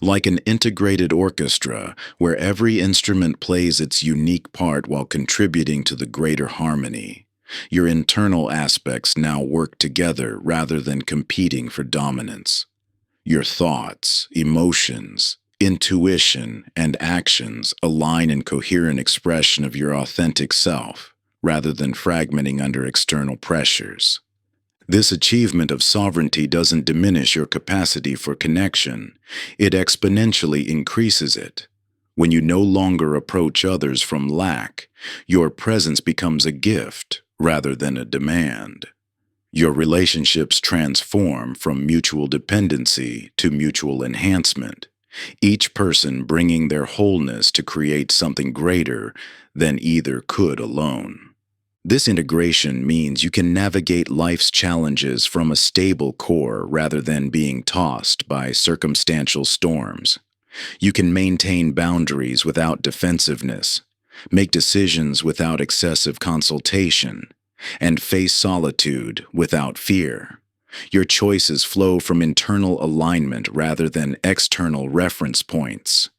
Like an integrated orchestra where every instrument plays its unique part while contributing to the greater harmony, your internal aspects now work together rather than competing for dominance. Your thoughts, emotions, intuition, and actions align in coherent expression of your authentic self, rather than fragmenting under external pressures. This achievement of sovereignty doesn't diminish your capacity for connection, it exponentially increases it. When you no longer approach others from lack, your presence becomes a gift rather than a demand. Your relationships transform from mutual dependency to mutual enhancement, each person bringing their wholeness to create something greater than either could alone. This integration means you can navigate life's challenges from a stable core rather than being tossed by circumstantial storms. You can maintain boundaries without defensiveness, make decisions without excessive consultation, and face solitude without fear. Your choices flow from internal alignment rather than external reference points.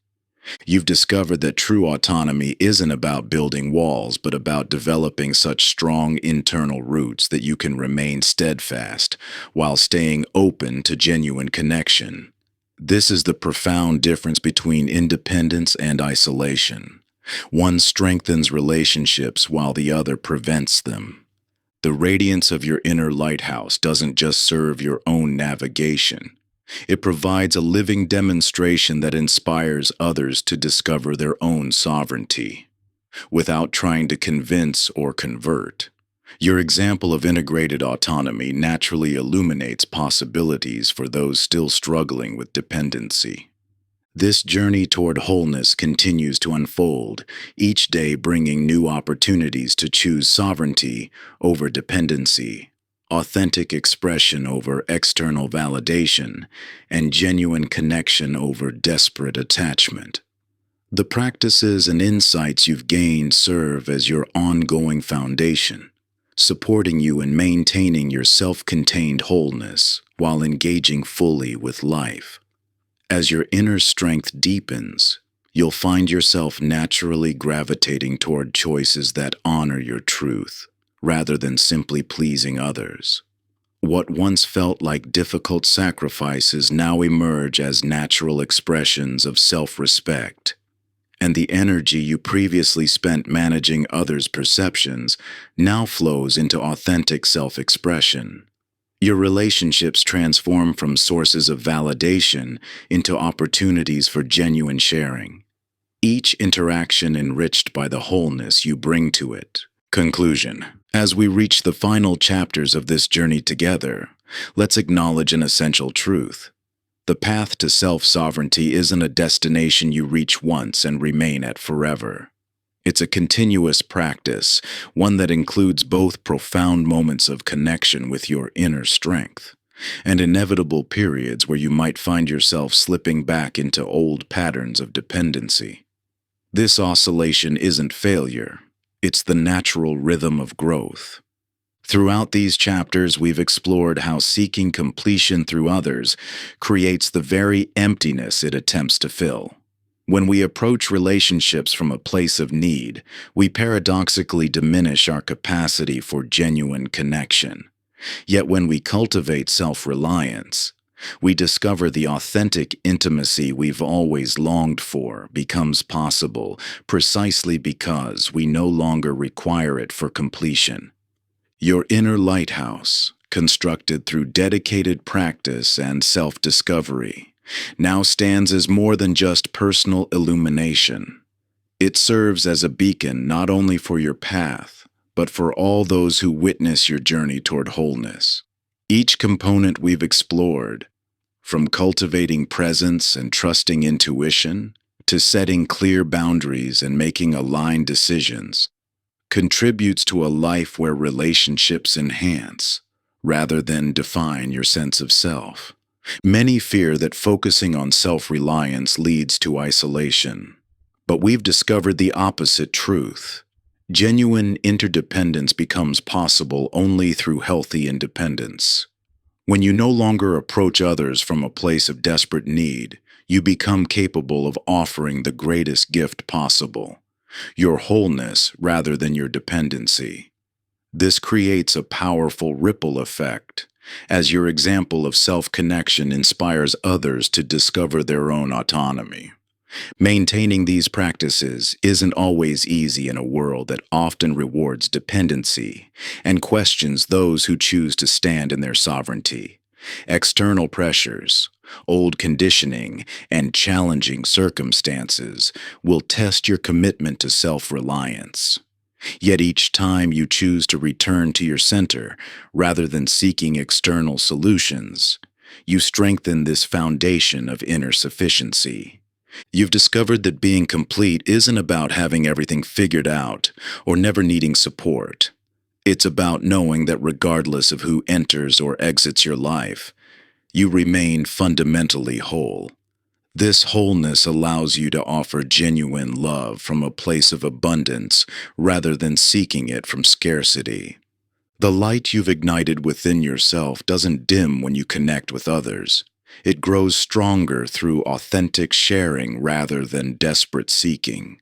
You've discovered that true autonomy isn't about building walls, but about developing such strong internal roots that you can remain steadfast while staying open to genuine connection. This is the profound difference between independence and isolation. One strengthens relationships while the other prevents them. The radiance of your inner lighthouse doesn't just serve your own navigation. It provides a living demonstration that inspires others to discover their own sovereignty, without trying to convince or convert. Your example of integrated autonomy naturally illuminates possibilities for those still struggling with dependency. This journey toward wholeness continues to unfold, each day bringing new opportunities to choose sovereignty over dependency, authentic expression over external validation, and genuine connection over desperate attachment. The practices and insights you've gained serve as your ongoing foundation, supporting you in maintaining your self-contained wholeness while engaging fully with life. As your inner strength deepens, you'll find yourself naturally gravitating toward choices that honor your truth, rather than simply pleasing others. What once felt like difficult sacrifices now emerge as natural expressions of self-respect, and the energy you previously spent managing others' perceptions now flows into authentic self-expression. Your relationships transform from sources of validation into opportunities for genuine sharing, each interaction enriched by the wholeness you bring to it. Conclusion. As we reach the final chapters of this journey together, let's acknowledge an essential truth. The path to self-sovereignty isn't a destination you reach once and remain at forever. It's a continuous practice, one that includes both profound moments of connection with your inner strength and inevitable periods where you might find yourself slipping back into old patterns of dependency. This oscillation isn't failure. It's the natural rhythm of growth. Throughout these chapters, we've explored how seeking completion through others creates the very emptiness it attempts to fill. When we approach relationships from a place of need, we paradoxically diminish our capacity for genuine connection. Yet when we cultivate self-reliance, we discover the authentic intimacy we've always longed for becomes possible precisely because we no longer require it for completion. Your inner lighthouse, constructed through dedicated practice and self-discovery, now stands as more than just personal illumination. It serves as a beacon not only for your path, but for all those who witness your journey toward wholeness. Each component we've explored, from cultivating presence and trusting intuition, to setting clear boundaries and making aligned decisions, contributes to a life where relationships enhance, rather than define your sense of self. Many fear that focusing on self-reliance leads to isolation, but we've discovered the opposite truth. Genuine interdependence becomes possible only through healthy independence. When you no longer approach others from a place of desperate need, you become capable of offering the greatest gift possible, your wholeness rather than your dependency. This creates a powerful ripple effect, as your example of self-connection inspires others to discover their own autonomy. Maintaining these practices isn't always easy in a world that often rewards dependency and questions those who choose to stand in their sovereignty. External pressures, old conditioning, and challenging circumstances will test your commitment to self-reliance. Yet each time you choose to return to your center rather than seeking external solutions, you strengthen this foundation of inner sufficiency. You've discovered that being complete isn't about having everything figured out or never needing support. It's about knowing that regardless of who enters or exits your life, you remain fundamentally whole. This wholeness allows you to offer genuine love from a place of abundance rather than seeking it from scarcity. The light you've ignited within yourself doesn't dim when you connect with others. It grows stronger through authentic sharing rather than desperate seeking.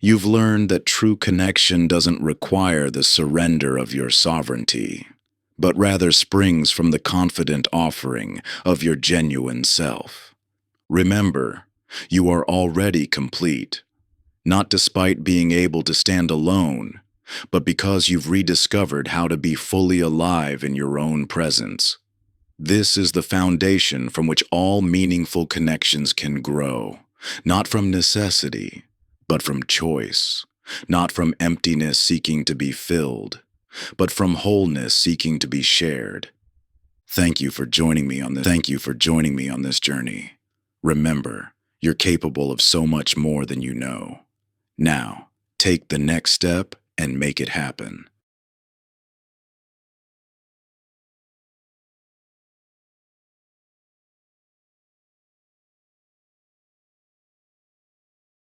You've learned that true connection doesn't require the surrender of your sovereignty, but rather springs from the confident offering of your genuine self. Remember, you are already complete, not despite being able to stand alone, but because you've rediscovered how to be fully alive in your own presence. This is the foundation from which all meaningful connections can grow, not from necessity, but from choice, not from emptiness seeking to be filled, but from wholeness seeking to be shared. Thank you for joining me on this journey. Remember, you're capable of so much more than you know. Now, take the next step and make it happen.